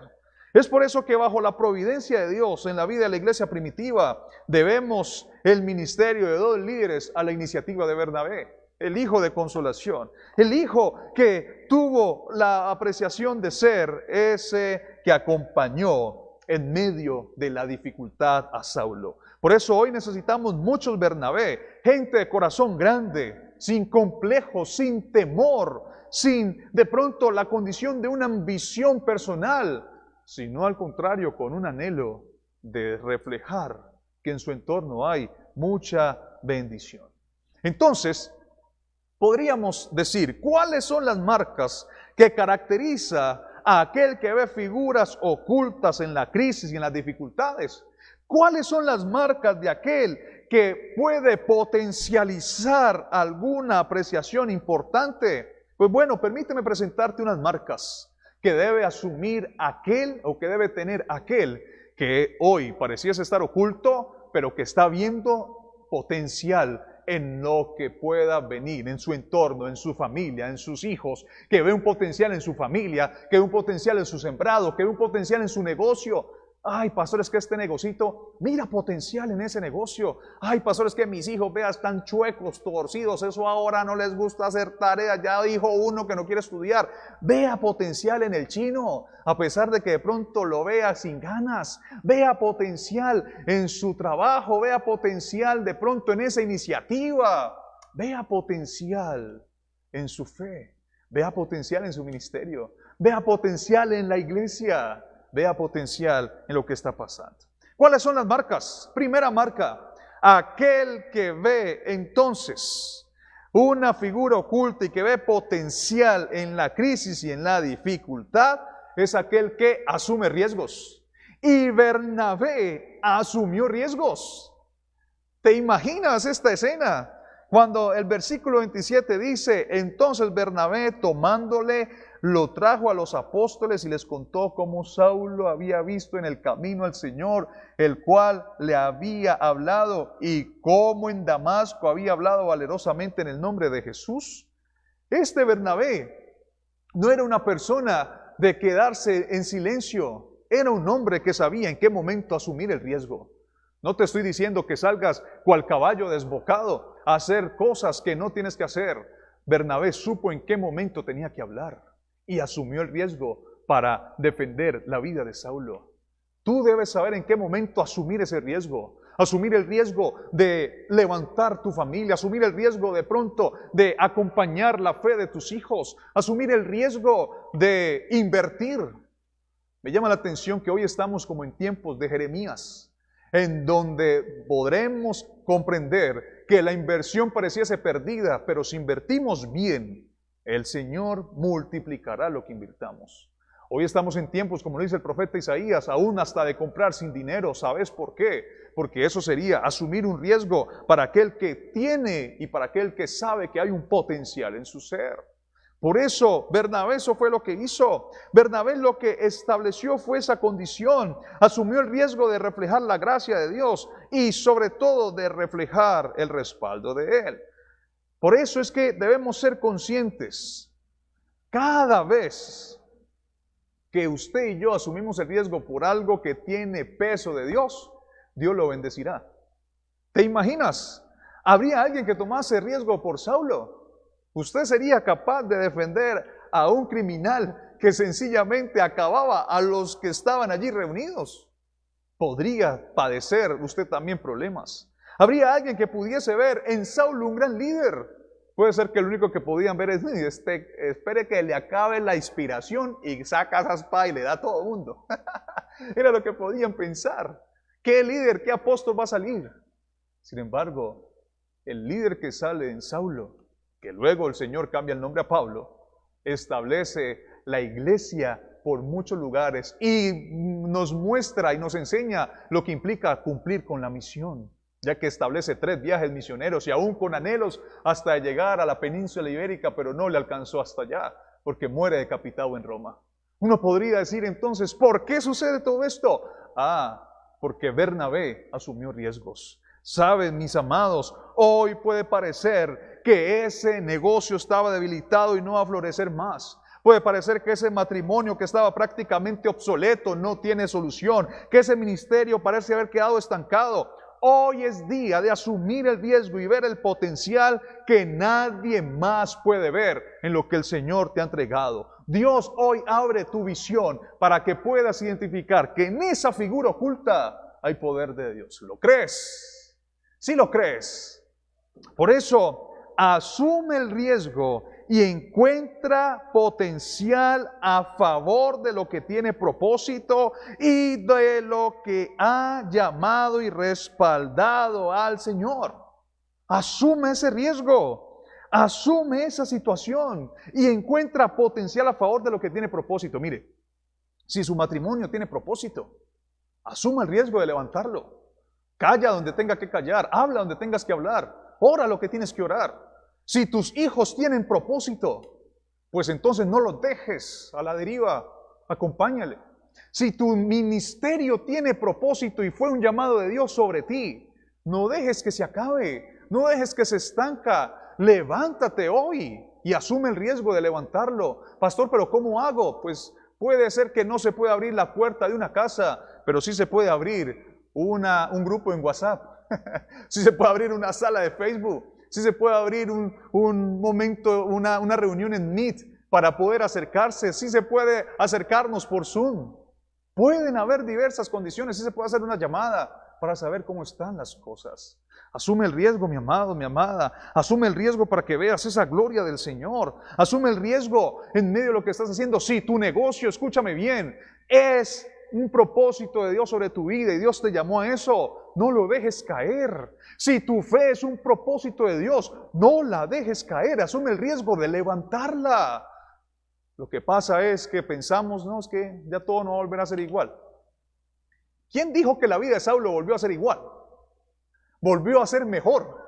Es por eso que bajo la providencia de Dios en la vida de la iglesia primitiva debemos el ministerio de dos líderes a la iniciativa de Bernabé, el hijo de consolación, el hijo que tuvo la apreciación de ser ese que acompañó en medio de la dificultad a Saulo. Por eso hoy necesitamos muchos Bernabé, gente de corazón grande, sin complejos, sin temor, sin de pronto la condición de una ambición personal, sino al contrario, con un anhelo de reflejar que en su entorno hay mucha bendición. Entonces, podríamos decir, ¿cuáles son las marcas que caracteriza a aquel que ve figuras ocultas en la crisis y en las dificultades? ¿Cuáles son las marcas de aquel que puede potencializar alguna apreciación importante? Pues bueno, permíteme presentarte unas marcas que debe asumir aquel o que debe tener aquel que hoy pareciese estar oculto, pero que está viendo potencial en lo que pueda venir, en su entorno, en su familia, en sus hijos, que ve un potencial en su familia, que ve un potencial en su sembrado, que ve un potencial en su negocio. Ay, pastor, es que este negocito, mira potencial en ese negocio. Ay, pastor, es que mis hijos, vean, están chuecos, torcidos, eso ahora no les gusta hacer tareas. Ya dijo uno que no quiere estudiar. Vea potencial en el chino, a pesar de que de pronto lo vea sin ganas. Vea potencial en su trabajo, vea potencial de pronto en esa iniciativa. Vea potencial en su fe, vea potencial en su ministerio, vea potencial en la iglesia. Vea potencial en lo que está pasando. ¿Cuáles son las marcas? Primera marca, aquel que ve entonces una figura oculta y que ve potencial en la crisis y en la dificultad, es aquel que asume riesgos. Y Bernabé asumió riesgos. ¿Te imaginas esta escena? Cuando el versículo 27 dice, entonces Bernabé tomándole, lo trajo a los apóstoles y les contó cómo Saulo había visto en el camino al Señor, el cual le había hablado, y cómo en Damasco había hablado valerosamente en el nombre de Jesús. Este Bernabé no era una persona de quedarse en silencio, era un hombre que sabía en qué momento asumir el riesgo. No te estoy diciendo que salgas cual caballo desbocado a hacer cosas que no tienes que hacer. Bernabé supo en qué momento tenía que hablar y asumió el riesgo para defender la vida de Saulo. Tú debes saber en qué momento asumir ese riesgo. Asumir el riesgo de levantar tu familia, asumir el riesgo de pronto de acompañar la fe de tus hijos, asumir el riesgo de invertir. Me llama la atención que hoy estamos como en tiempos de Jeremías, en donde podremos comprender que la inversión pareciese perdida, pero si invertimos bien, el Señor multiplicará lo que invirtamos. Hoy estamos en tiempos, como dice el profeta Isaías, aún hasta de comprar sin dinero. ¿Sabes por qué? Porque eso sería asumir un riesgo para aquel que tiene y para aquel que sabe que hay un potencial en su ser. Por eso, Bernabé eso fue lo que hizo. Bernabé lo que estableció fue esa condición. Asumió el riesgo de reflejar la gracia de Dios y sobre todo de reflejar el respaldo de Él. Por eso es que debemos ser conscientes. Cada vez que usted y yo asumimos el riesgo por algo que tiene peso de Dios, Dios lo bendecirá. ¿Te imaginas? ¿Habría alguien que tomase riesgo por Saulo? ¿Usted sería capaz de defender a un criminal que sencillamente acababa a los que estaban allí reunidos? Podría padecer usted también problemas. ¿Habría alguien que pudiese ver en Saulo un gran líder? Puede ser que lo único que podían ver es, espere que le acabe la inspiración y saca esa espada y le da a todo el mundo. Era lo que podían pensar. ¿Qué líder, qué apóstol va a salir? Sin embargo, el líder que sale en Saulo, que luego el Señor cambia el nombre a Pablo, establece la iglesia por muchos lugares y nos muestra y nos enseña lo que implica cumplir con la misión, ya que establece 3 viajes misioneros y aún con anhelos hasta llegar a la península ibérica, pero no le alcanzó hasta allá, porque muere decapitado en Roma. Uno podría decir entonces, ¿por qué sucede todo esto? Porque Bernabé asumió riesgos. Saben, mis amados, hoy puede parecer que ese negocio estaba debilitado y no va a florecer más. Puede parecer que ese matrimonio que estaba prácticamente obsoleto no tiene solución, que ese ministerio parece haber quedado estancado. Hoy es día de asumir el riesgo y ver el potencial que nadie más puede ver en lo que el Señor te ha entregado. Dios hoy abre tu visión para que puedas identificar que en esa figura oculta hay poder de Dios. ¿Lo crees? ¿Sí lo crees? Por eso, asume el riesgo y encuentra potencial a favor de lo que tiene propósito y de lo que ha llamado y respaldado al Señor. Asume ese riesgo, asume esa situación y encuentra potencial a favor de lo que tiene propósito. Mire, si su matrimonio tiene propósito, asuma el riesgo de levantarlo. Calla donde tenga que callar, habla donde tengas que hablar, ora lo que tienes que orar. Si tus hijos tienen propósito, pues entonces no los dejes a la deriva, acompáñale. Si tu ministerio tiene propósito y fue un llamado de Dios sobre ti, no dejes que se acabe, no dejes que se estanca, levántate hoy y asume el riesgo de levantarlo. Pastor, ¿pero cómo hago? Pues puede ser que no se pueda abrir la puerta de una casa, pero sí se puede abrir un grupo en WhatsApp, sí se puede abrir una sala de Facebook, sí se puede abrir un momento, una reunión en Meet para poder acercarse, sí se puede acercarnos por Zoom. Pueden haber diversas condiciones, sí se puede hacer una llamada para saber cómo están las cosas. Asume el riesgo, mi amado, mi amada. Asume el riesgo para que veas esa gloria del Señor. Asume el riesgo en medio de lo que estás haciendo. Si tu negocio, escúchame bien, es un propósito de Dios sobre tu vida y Dios te llamó a eso, no lo dejes caer. Si tu fe es un propósito de Dios, no la dejes caer. Asume el riesgo de levantarla. Lo que pasa es que pensamos, no, es que ya todo no va a volver a ser igual. ¿Quién dijo que la vida de Saulo volvió a ser igual? Volvió a ser mejor,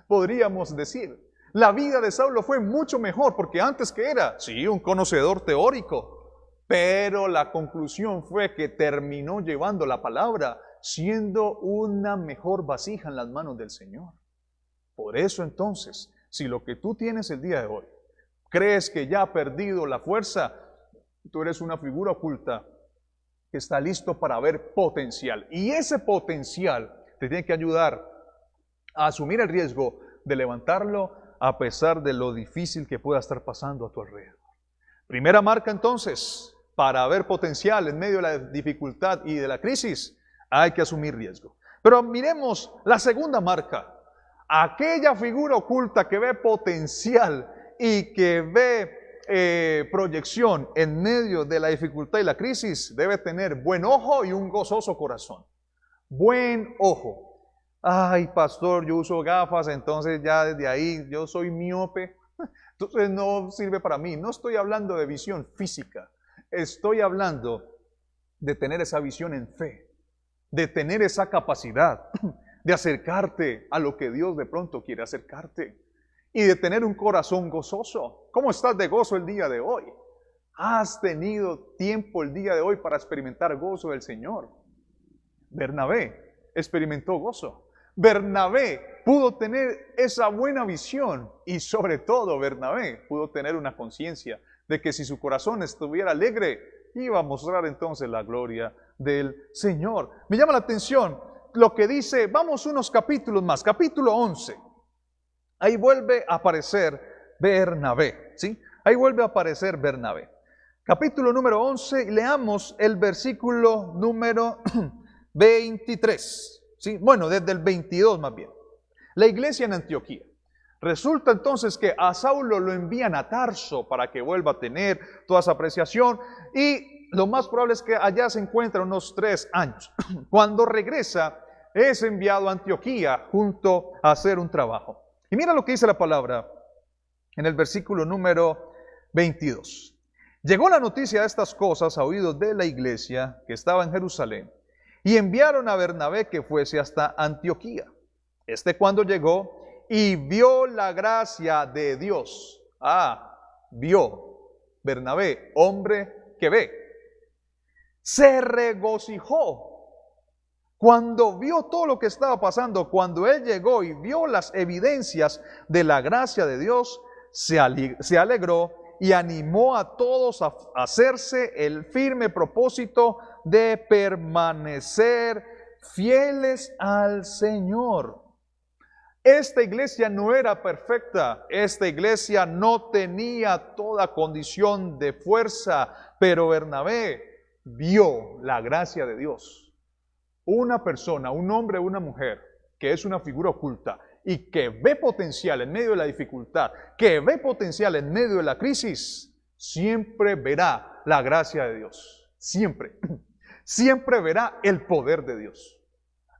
podríamos decir. La vida de Saulo fue mucho mejor, porque antes que era, sí, un conocedor teórico, pero la conclusión fue que terminó llevando la palabra, siendo una mejor vasija en las manos del Señor. Por eso entonces, si lo que tú tienes el día de hoy, crees que ya ha perdido la fuerza, tú eres una figura oculta que está listo para ver potencial. Y ese potencial te tiene que ayudar a asumir el riesgo de levantarlo a pesar de lo difícil que pueda estar pasando a tu alrededor. Primera marca entonces, para ver potencial en medio de la dificultad y de la crisis, hay que asumir riesgo. Pero miremos la segunda marca. Aquella figura oculta que ve potencial y que ve proyección en medio de la dificultad y la crisis, debe tener buen ojo y un gozoso corazón. Buen ojo. Ay, pastor, yo uso gafas, entonces ya desde ahí yo soy miope. Entonces no sirve para mí. No estoy hablando de visión física. Estoy hablando de tener esa visión en fe, de tener esa capacidad de acercarte a lo que Dios de pronto quiere acercarte y de tener un corazón gozoso. ¿Cómo estás de gozo el día de hoy? ¿Has tenido tiempo el día de hoy para experimentar gozo del Señor? Bernabé experimentó gozo. Bernabé pudo tener esa buena visión y sobre todo Bernabé pudo tener una conciencia de que si su corazón estuviera alegre, iba a mostrar entonces la gloria del Señor. Me llama la atención lo que dice, vamos unos capítulos más, capítulo 11. Ahí vuelve a aparecer Bernabé, ¿sí? Ahí vuelve a aparecer Bernabé. Capítulo número 11, y leamos el versículo número 23, ¿sí? Bueno, desde el 22 más bien. La iglesia en Antioquía. Resulta entonces que a Saulo lo envían a Tarso para que vuelva a tener toda esa apreciación y lo más probable es que allá se encuentra unos 3 años. Cuando regresa es enviado a Antioquía junto a hacer un trabajo. Y mira lo que dice la palabra en el versículo número 22. Llegó la noticia de estas cosas a oídos de la iglesia que estaba en Jerusalén y enviaron a Bernabé que fuese hasta Antioquía. Cuando llegó y vio la gracia de Dios. Vio. Bernabé, hombre que ve. Se regocijó. Cuando vio todo lo que estaba pasando, cuando él llegó y vio las evidencias de la gracia de Dios, se alegró y animó a todos a hacerse el firme propósito de permanecer fieles al Señor. Esta iglesia no era perfecta, esta iglesia no tenía toda condición de fuerza, pero Bernabé vio la gracia de Dios. Una persona, un hombre o una mujer que es una figura oculta y que ve potencial en medio de la dificultad, que ve potencial en medio de la crisis, siempre verá la gracia de Dios. Siempre. Siempre verá el poder de Dios.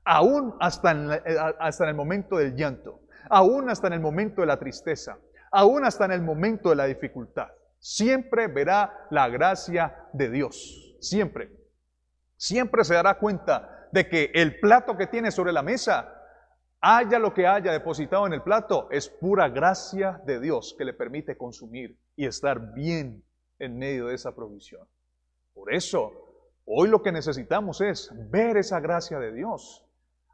Aún hasta en el momento del llanto, aún hasta en el momento de la tristeza, aún hasta en el momento de la dificultad. Siempre verá la gracia de Dios. Siempre. Siempre se dará cuenta de que el plato que tiene sobre la mesa, haya lo que haya depositado en el plato, es pura gracia de Dios que le permite consumir y estar bien en medio de esa provisión. Por eso, hoy lo que necesitamos es ver esa gracia de Dios.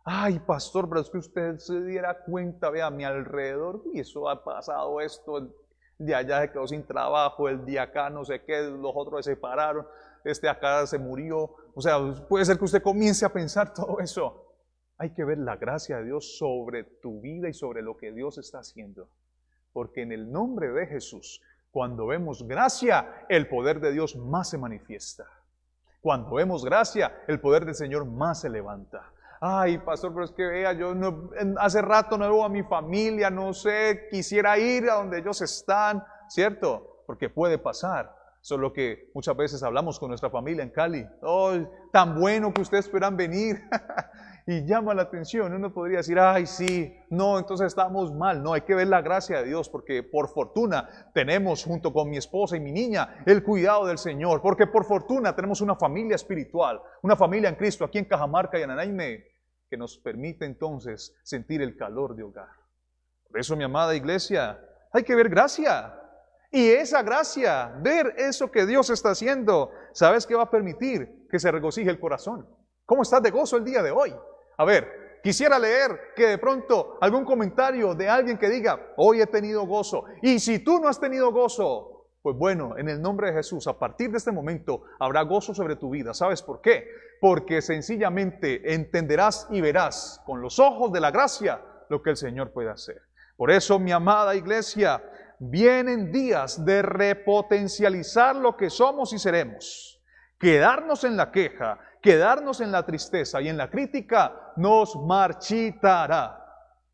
Ay, pastor, pero es que usted se diera cuenta, vea a mi alrededor, y eso ha pasado esto, el de allá se quedó sin trabajo, el de acá no sé qué, los otros se separaron, este acá se murió. O sea, puede ser que usted comience a pensar todo eso. Hay que ver la gracia de Dios sobre tu vida y sobre lo que Dios está haciendo. Porque en el nombre de Jesús, cuando vemos gracia, el poder de Dios más se manifiesta. Cuando vemos gracia, el poder del Señor más se levanta. Ay, pastor, pero es que vea, yo no, hace rato no veo a mi familia, no sé, quisiera ir a donde ellos están, ¿cierto? Porque puede pasar. Solo que muchas veces hablamos con nuestra familia en Cali. Oh, tan bueno que ustedes esperan venir. Y llama la atención. Uno podría decir, ay, sí, no, entonces estamos mal. No, hay que ver la gracia de Dios, porque por fortuna tenemos junto con mi esposa y mi niña el cuidado del Señor. Porque por fortuna tenemos una familia espiritual, una familia en Cristo aquí en Cajamarca y en Anaime, que nos permite entonces sentir el calor de hogar. Por eso, mi amada iglesia, hay que ver gracia. Y esa gracia, ver eso que Dios está haciendo, ¿sabes qué va a permitir? Que se regocije el corazón. ¿Cómo estás de gozo el día de hoy? A ver, quisiera leer que de pronto algún comentario de alguien que diga, hoy he tenido gozo. Y si tú no has tenido gozo, pues bueno, en el nombre de Jesús, a partir de este momento habrá gozo sobre tu vida. ¿Sabes por qué? Porque sencillamente entenderás y verás con los ojos de la gracia lo que el Señor puede hacer. Por eso, mi amada iglesia, vienen días de repotencializar lo que somos y seremos. Quedarnos en la queja, quedarnos en la tristeza y en la crítica nos marchitará.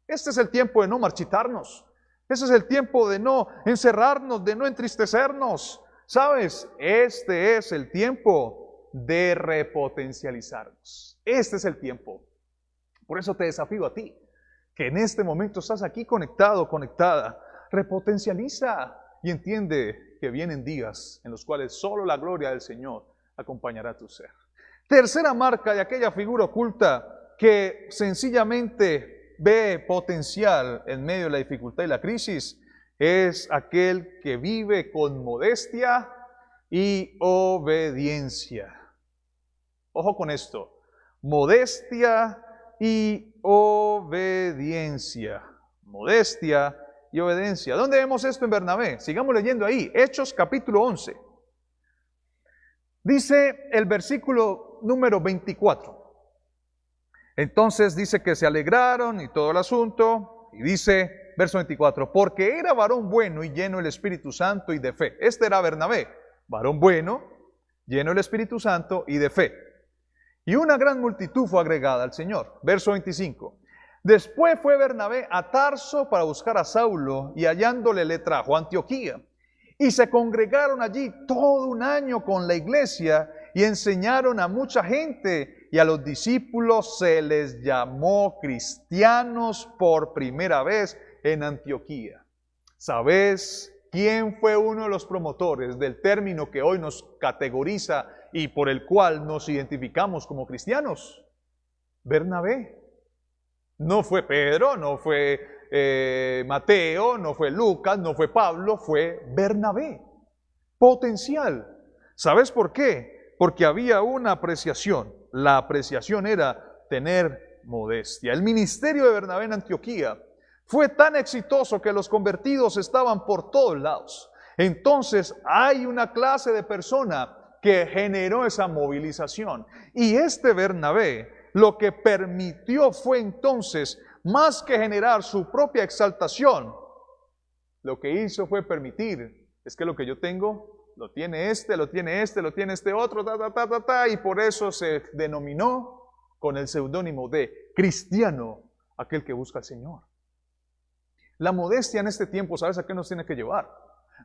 Este es el tiempo de no marchitarnos. Ese es el tiempo de no encerrarnos, de no entristecernos. ¿Sabes? Este es el tiempo de repotencializarnos. Este es el tiempo. Por eso te desafío a ti, que en este momento estás aquí conectado, conectada. Repotencializa y entiende que vienen días en los cuales solo la gloria del Señor acompañará tu ser. Tercera marca de aquella figura oculta que sencillamente ve potencial en medio de la dificultad y la crisis es aquel que vive con modestia y obediencia. Ojo con esto, modestia y obediencia. Modestia y obediencia. ¿Dónde vemos esto en Bernabé? Sigamos leyendo ahí, Hechos capítulo 11. Dice el versículo número 24. Entonces dice que se alegraron y todo el asunto. Y dice, verso 24, porque era varón bueno y lleno del Espíritu Santo y de fe. Este era Bernabé, varón bueno, lleno del Espíritu Santo y de fe. Y una gran multitud fue agregada al Señor. Verso 25. Después fue Bernabé a Tarso para buscar a Saulo y hallándole le trajo a Antioquía. Y se congregaron allí todo un año con la iglesia y enseñaron a mucha gente, y a los discípulos se les llamó cristianos por primera vez en Antioquía. ¿Sabes quién fue uno de los promotores del término que hoy nos categoriza y por el cual nos identificamos como cristianos? Bernabé. No fue Pedro, no fue Mateo, no fue Lucas, no fue Pablo, fue Bernabé. Potencial. ¿Sabes por qué? Porque había una apreciación. La apreciación era tener modestia. El ministerio de Bernabé en Antioquía fue tan exitoso que los convertidos estaban por todos lados. Entonces hay una clase de persona que generó esa movilización. Y este Bernabé lo que permitió fue entonces, más que generar su propia exaltación, lo que hizo fue permitir, es que lo que yo tengo, lo tiene este, lo tiene este, lo tiene este otro, y por eso se denominó con el seudónimo de cristiano, aquel que busca al Señor. La modestia en este tiempo, ¿sabes a qué nos tiene que llevar?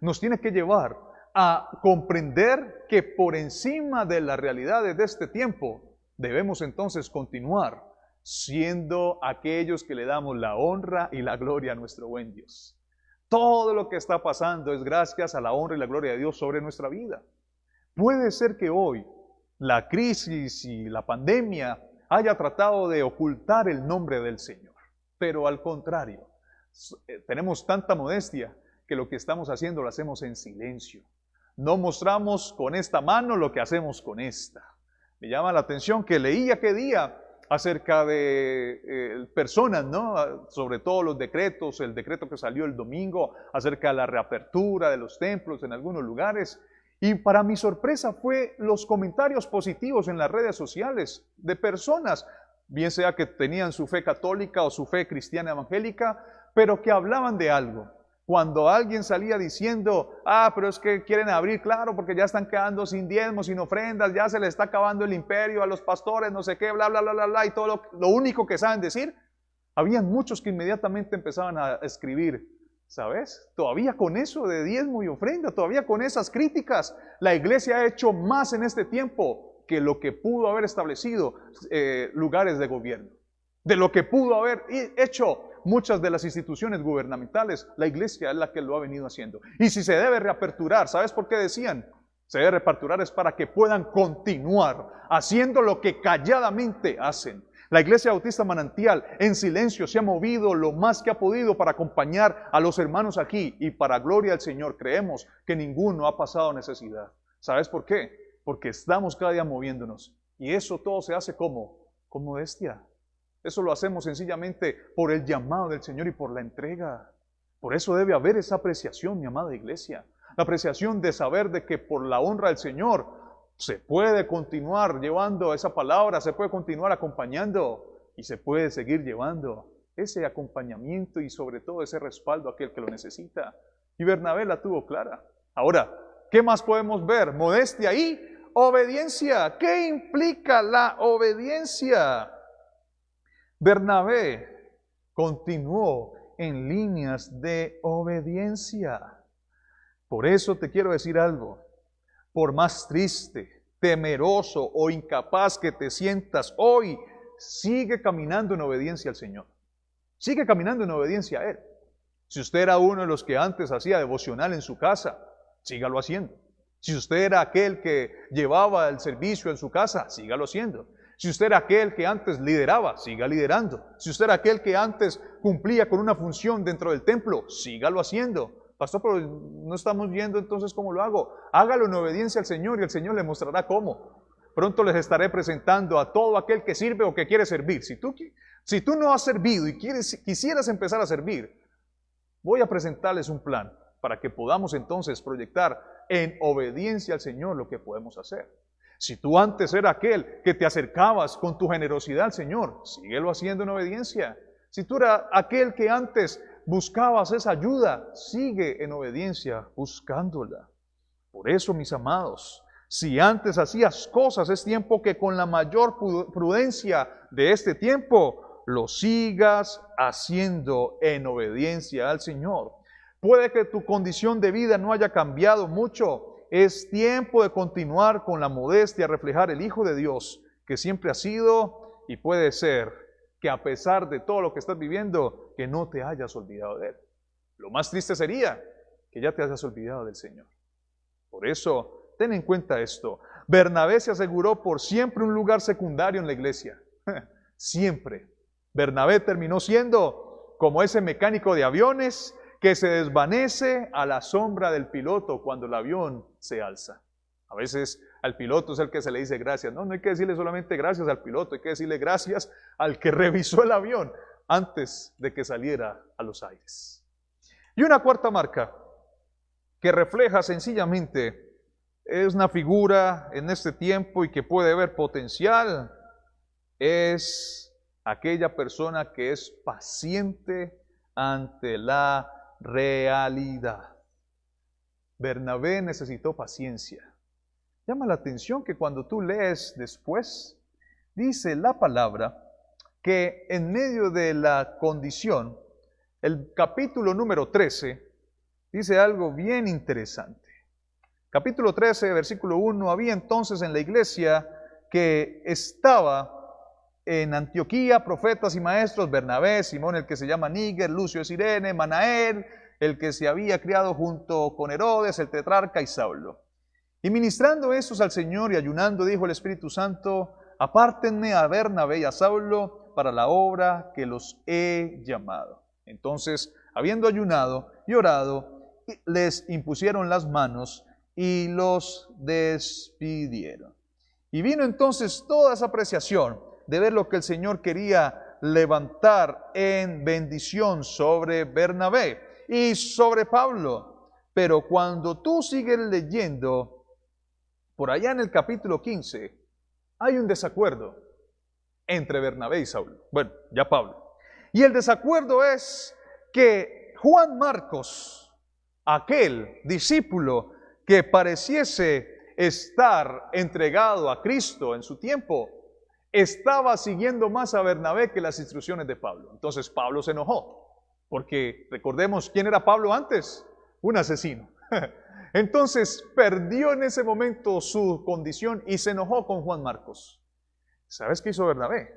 Nos tiene que llevar a comprender que por encima de las realidades de este tiempo, debemos entonces continuar siendo aquellos que le damos la honra y la gloria a nuestro buen Dios. Todo lo que está pasando es gracias a la honra y la gloria de Dios sobre nuestra vida. Puede ser que hoy la crisis y la pandemia haya tratado de ocultar el nombre del Señor, pero al contrario, tenemos tanta modestia que lo que estamos haciendo lo hacemos en silencio. No mostramos con esta mano lo que hacemos con esta. Me llama la atención que leí aquel día acerca de personas, ¿no? Sobre todo los decretos, el decreto que salió el domingo acerca de la reapertura de los templos en algunos lugares. Y para mi sorpresa fue los comentarios positivos en las redes sociales de personas, bien sea que tenían su fe católica o su fe cristiana evangélica, pero que hablaban de algo. Cuando alguien salía diciendo, pero es que quieren abrir, claro, porque ya están quedando sin diezmos, sin ofrendas, ya se les está acabando el imperio a los pastores, no sé qué, bla, bla, bla, bla, bla, y todo lo único que saben decir, habían muchos que inmediatamente empezaban a escribir, ¿sabes? Todavía con eso de diezmo y ofrenda, todavía con esas críticas, la iglesia ha hecho más en este tiempo que lo que pudo haber establecido lugares de gobierno, de lo que pudo haber hecho muchas de las instituciones gubernamentales. La iglesia es la que lo ha venido haciendo. Y si se debe reaperturar, ¿sabes por qué decían? Se debe reaperturar es para que puedan continuar haciendo lo que calladamente hacen. La Iglesia Bautista Manantial en silencio se ha movido lo más que ha podido para acompañar a los hermanos aquí, y para gloria al Señor creemos que ninguno ha pasado necesidad. ¿Sabes por qué? Porque estamos cada día moviéndonos, y eso todo se hace con modestia. Eso lo hacemos sencillamente por el llamado del Señor y por la entrega. Por eso debe haber esa apreciación, mi amada iglesia. La apreciación de saber de que por la honra del Señor se puede continuar llevando esa palabra, se puede continuar acompañando y se puede seguir llevando ese acompañamiento y sobre todo ese respaldo a aquel que lo necesita. Y Bernabé la tuvo clara. Ahora, ¿qué más podemos ver? Modestia y obediencia. ¿Qué implica la obediencia? Bernabé continuó en líneas de obediencia. Por eso te quiero decir algo. Por más triste, temeroso o incapaz que te sientas hoy, sigue caminando en obediencia al Señor. Sigue caminando en obediencia a Él. Si usted era uno de los que antes hacía devocional en su casa, sígalo haciendo. Si usted era aquel que llevaba el servicio en su casa, sígalo haciendo. Si usted era aquel que antes lideraba, siga liderando. Si usted era aquel que antes cumplía con una función dentro del templo, sígalo haciendo. Pastor, pero no estamos viendo entonces cómo lo hago. Hágalo en obediencia al Señor y el Señor le mostrará cómo. Pronto les estaré presentando a todo aquel que sirve o que quiere servir. Si tú no has servido y quisieras empezar a servir, voy a presentarles un plan para que podamos entonces proyectar en obediencia al Señor lo que podemos hacer. Si tú antes eras aquel que te acercabas con tu generosidad al Señor, síguelo haciendo en obediencia. Si tú eras aquel que antes buscabas esa ayuda, sigue en obediencia buscándola. Por eso, mis amados, si antes hacías cosas, es tiempo que con la mayor prudencia de este tiempo, lo sigas haciendo en obediencia al Señor. Puede que tu condición de vida no haya cambiado mucho. Es tiempo de continuar con la modestia, reflejar el Hijo de Dios que siempre ha sido, y puede ser que a pesar de todo lo que estás viviendo, que no te hayas olvidado de Él. Lo más triste sería que ya te hayas olvidado del Señor. Por eso, ten en cuenta esto. Bernabé se aseguró por siempre un lugar secundario en la iglesia. Siempre. Bernabé terminó siendo como ese mecánico de aviones que se desvanece a la sombra del piloto cuando el avión se alza. A veces al piloto es el que se le dice gracias. No hay que decirle solamente gracias al piloto, hay que decirle gracias al que revisó el avión antes de que saliera a los aires. Y una cuarta marca que refleja sencillamente, es una figura en este tiempo y que puede ver potencial, es aquella persona que es paciente ante la realidad. Bernabé necesitó paciencia. Llama la atención que cuando tú lees después, dice la palabra que en medio de la condición, el capítulo número 13, dice algo bien interesante. Capítulo 13, versículo 1, había entonces en la iglesia que estaba en Antioquía profetas y maestros, Bernabé, Simón el que se llama Níger, Lucio de Cirene, Manael, el que se había criado junto con Herodes, el tetrarca, y Saulo. Y ministrando estos al Señor y ayunando, dijo el Espíritu Santo, apártenme a Bernabé y a Saulo para la obra que los he llamado. Entonces, habiendo ayunado y orado, les impusieron las manos y los despidieron. Y vino entonces toda esa apreciación de ver lo que el Señor quería levantar en bendición sobre Bernabé y sobre Pablo. Pero cuando tú sigues leyendo por allá en el capítulo 15, hay un desacuerdo entre Bernabé y Saulo. Bueno, ya Pablo. Y el desacuerdo es que Juan Marcos, aquel discípulo que pareciese estar entregado a Cristo en su tiempo, estaba siguiendo más a Bernabé que las instrucciones de Pablo. Entonces Pablo se enojó, porque recordemos quién era Pablo antes, un asesino. Entonces perdió en ese momento su condición y se enojó con Juan Marcos. ¿Sabes qué hizo Bernabé?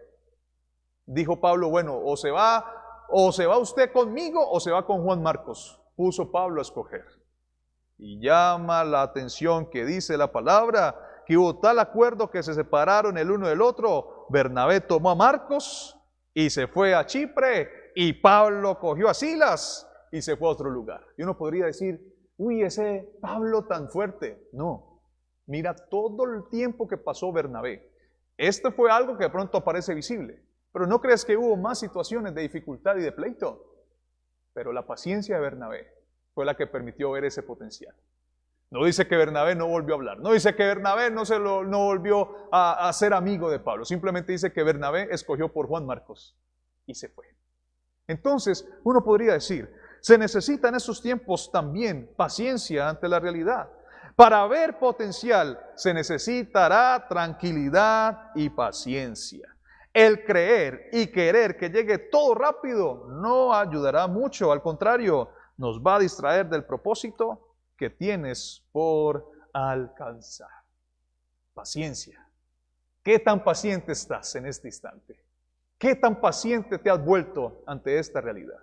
Dijo Pablo, bueno, o se va usted conmigo o se va con Juan Marcos. Puso Pablo a escoger. Y llama la atención que dice la palabra que hubo tal acuerdo que se separaron el uno del otro. Bernabé tomó a Marcos y se fue a Chipre, y Pablo cogió a Silas y se fue a otro lugar. Y uno podría decir, uy, ese Pablo tan fuerte. No, mira todo el tiempo que pasó Bernabé. Esto fue algo que de pronto aparece visible, pero ¿no crees que hubo más situaciones de dificultad y de pleito? Pero la paciencia de Bernabé fue la que permitió ver ese potencial. No dice que Bernabé no volvió a hablar, no dice que Bernabé no volvió a ser amigo de Pablo, simplemente dice que Bernabé escogió por Juan Marcos y se fue. Entonces, uno podría decir, se necesita en estos tiempos también paciencia ante la realidad. Para ver potencial se necesitará tranquilidad y paciencia. El creer y querer que llegue todo rápido no ayudará mucho, al contrario, nos va a distraer del propósito que tienes por alcanzar. Paciencia. ¿Qué tan paciente estás en este instante? ¿Qué tan paciente te has vuelto ante esta realidad?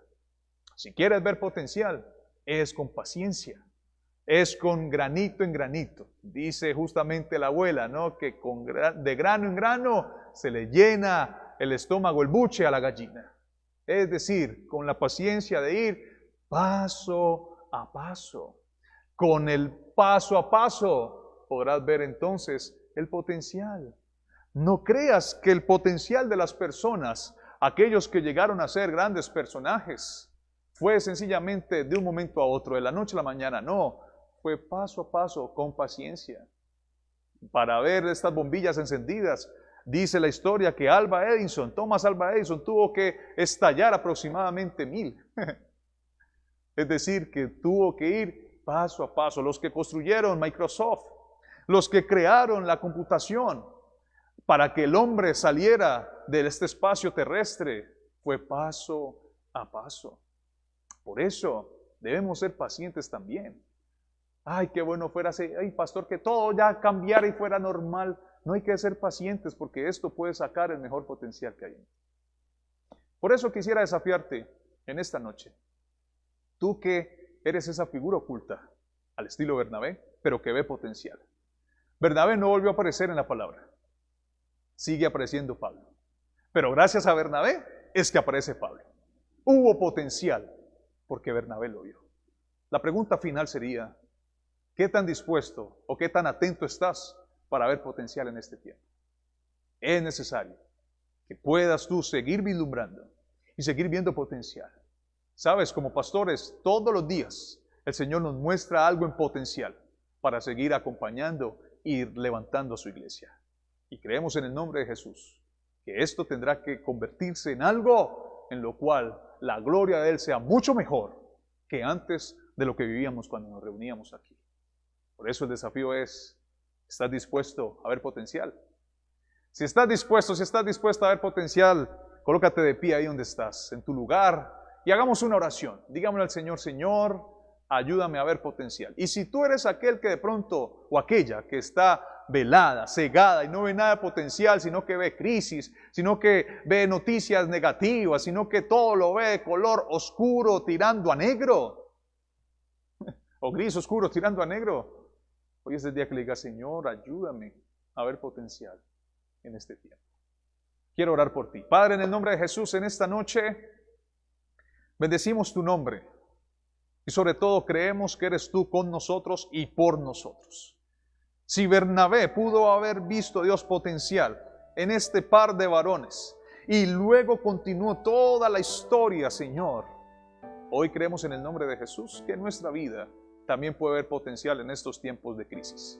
Si quieres ver potencial, es con paciencia, es con granito en granito. Dice justamente la abuela, ¿no? Que de grano en grano se le llena el estómago, el buche a la gallina. Es decir, con la paciencia de ir paso a paso. Con el paso a paso podrás ver entonces el potencial. No creas que el potencial de las personas, aquellos que llegaron a ser grandes personajes, fue sencillamente de un momento a otro, de la noche a la mañana. No, fue paso a paso, con paciencia. Para ver estas bombillas encendidas, dice la historia que Thomas Alva Edison tuvo que estallar aproximadamente 1000. Es decir, que tuvo que ir paso a paso. Los que construyeron Microsoft, los que crearon la computación para que el hombre saliera de este espacio terrestre, fue paso a paso. Por eso debemos ser pacientes también. Ay, qué bueno fuera, ay, pastor, que todo ya cambiara y fuera normal. No hay que ser pacientes porque esto puede sacar el mejor potencial que hay. Por eso quisiera desafiarte en esta noche. Tú que eres esa figura oculta, al estilo Bernabé, pero que ve potencial. Bernabé no volvió a aparecer en la palabra. Sigue apareciendo Pablo. Pero gracias a Bernabé es que aparece Pablo. Hubo potencial porque Bernabé lo vio. La pregunta final sería, ¿qué tan dispuesto o qué tan atento estás para ver potencial en este tiempo? Es necesario que puedas tú seguir vislumbrando y seguir viendo potencial. Sabes, como pastores, todos los días el Señor nos muestra algo en potencial para seguir acompañando y levantando a su iglesia. Y creemos en el nombre de Jesús que esto tendrá que convertirse en algo en lo cual la gloria de Él sea mucho mejor que antes de lo que vivíamos cuando nos reuníamos aquí. Por eso el desafío es, ¿estás dispuesto a ver potencial? Si estás dispuesta a ver potencial, colócate de pie ahí donde estás, en tu lugar, y hagamos una oración. Digámosle al Señor, Señor, ayúdame a ver potencial. Y si tú eres aquel que de pronto, o aquella que está velada, cegada y no ve nada de potencial, sino que ve crisis, sino que ve noticias negativas, sino que todo lo ve de color oscuro tirando a negro, o gris oscuro tirando a negro, hoy es el día que le diga, Señor, ayúdame a ver potencial en este tiempo. Quiero orar por ti. Padre, en el nombre de Jesús, en esta noche, bendecimos tu nombre. Y sobre todo creemos que eres tú con nosotros y por nosotros. Si Bernabé pudo haber visto, Dios, potencial en este par de varones y luego continuó toda la historia, Señor, hoy creemos en el nombre de Jesús que en nuestra vida también puede haber potencial en estos tiempos de crisis.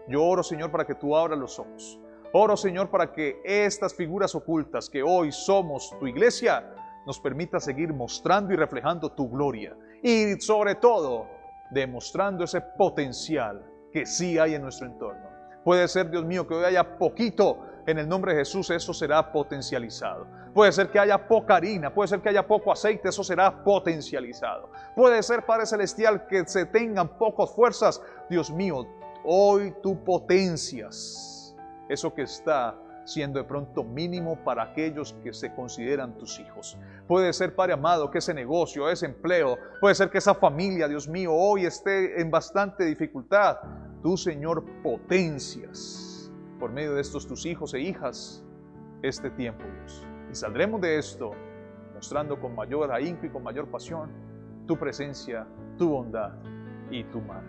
Yo oro, Señor, para que tú abras los ojos. Oro, Señor, para que estas figuras ocultas que hoy somos tu iglesia nos permita seguir mostrando y reflejando tu gloria. Y sobre todo, demostrando ese potencial que sí hay en nuestro entorno. Puede ser, Dios mío, que hoy haya poquito. En el nombre de Jesús eso será potencializado. Puede ser que haya poca harina, puede ser que haya poco aceite, eso será potencializado. Puede ser, Padre Celestial, que se tengan pocas fuerzas. Dios mío, hoy tú potencias eso que está siendo de pronto mínimo para aquellos que se consideran tus hijos. Puede ser, Padre amado, que ese negocio, ese empleo, puede ser que esa familia, Dios mío, hoy esté en bastante dificultad. Tú, Señor, potencias por medio de estos tus hijos e hijas este tiempo, Dios. Y saldremos de esto mostrando con mayor ahínco y con mayor pasión tu presencia, tu bondad y tu marca.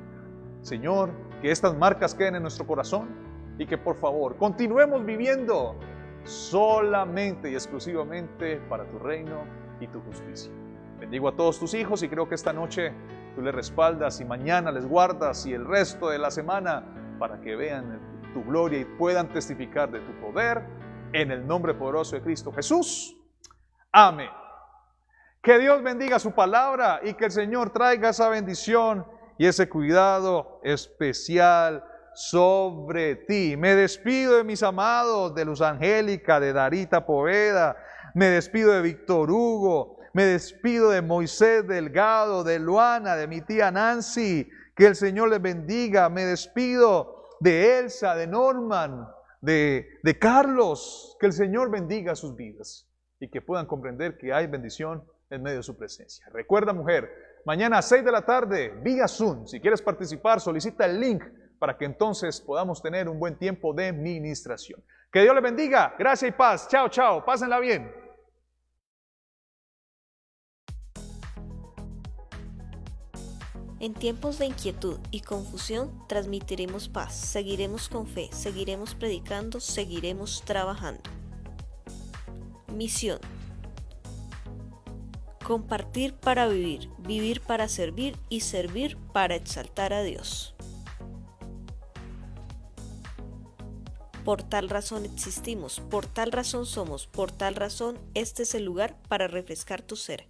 Señor, que estas marcas queden en nuestro corazón y que por favor continuemos viviendo solamente y exclusivamente para tu reino y tu justicia. Bendigo a todos tus hijos y creo que esta noche tú les respaldas y mañana les guardas y el resto de la semana para que vean tu gloria y puedan testificar de tu poder en el nombre poderoso de Cristo Jesús. Amén. Que Dios bendiga su palabra y que el Señor traiga esa bendición y ese cuidado especial sobre ti. Me despido de mis amados, de Luz Angélica, de Darita Poveda, me despido de Víctor Hugo, me despido de Moisés Delgado, de Luana, de mi tía Nancy, que el Señor les bendiga. Me despido de Elsa, de Norman, de Carlos, que el Señor bendiga sus vidas y que puedan comprender que hay bendición en medio de su presencia. Recuerda, mujer, mañana a 6 de la tarde, vía Zoom. Si quieres participar, solicita el link para que entonces podamos tener un buen tiempo de ministración. Que Dios les bendiga, gracia y paz. Chao, chao, pásenla bien. En tiempos de inquietud y confusión, transmitiremos paz, seguiremos con fe, seguiremos predicando, seguiremos trabajando. Misión: compartir para vivir, vivir para servir y servir para exaltar a Dios. Por tal razón existimos, por tal razón somos, por tal razón este es el lugar para refrescar tu ser.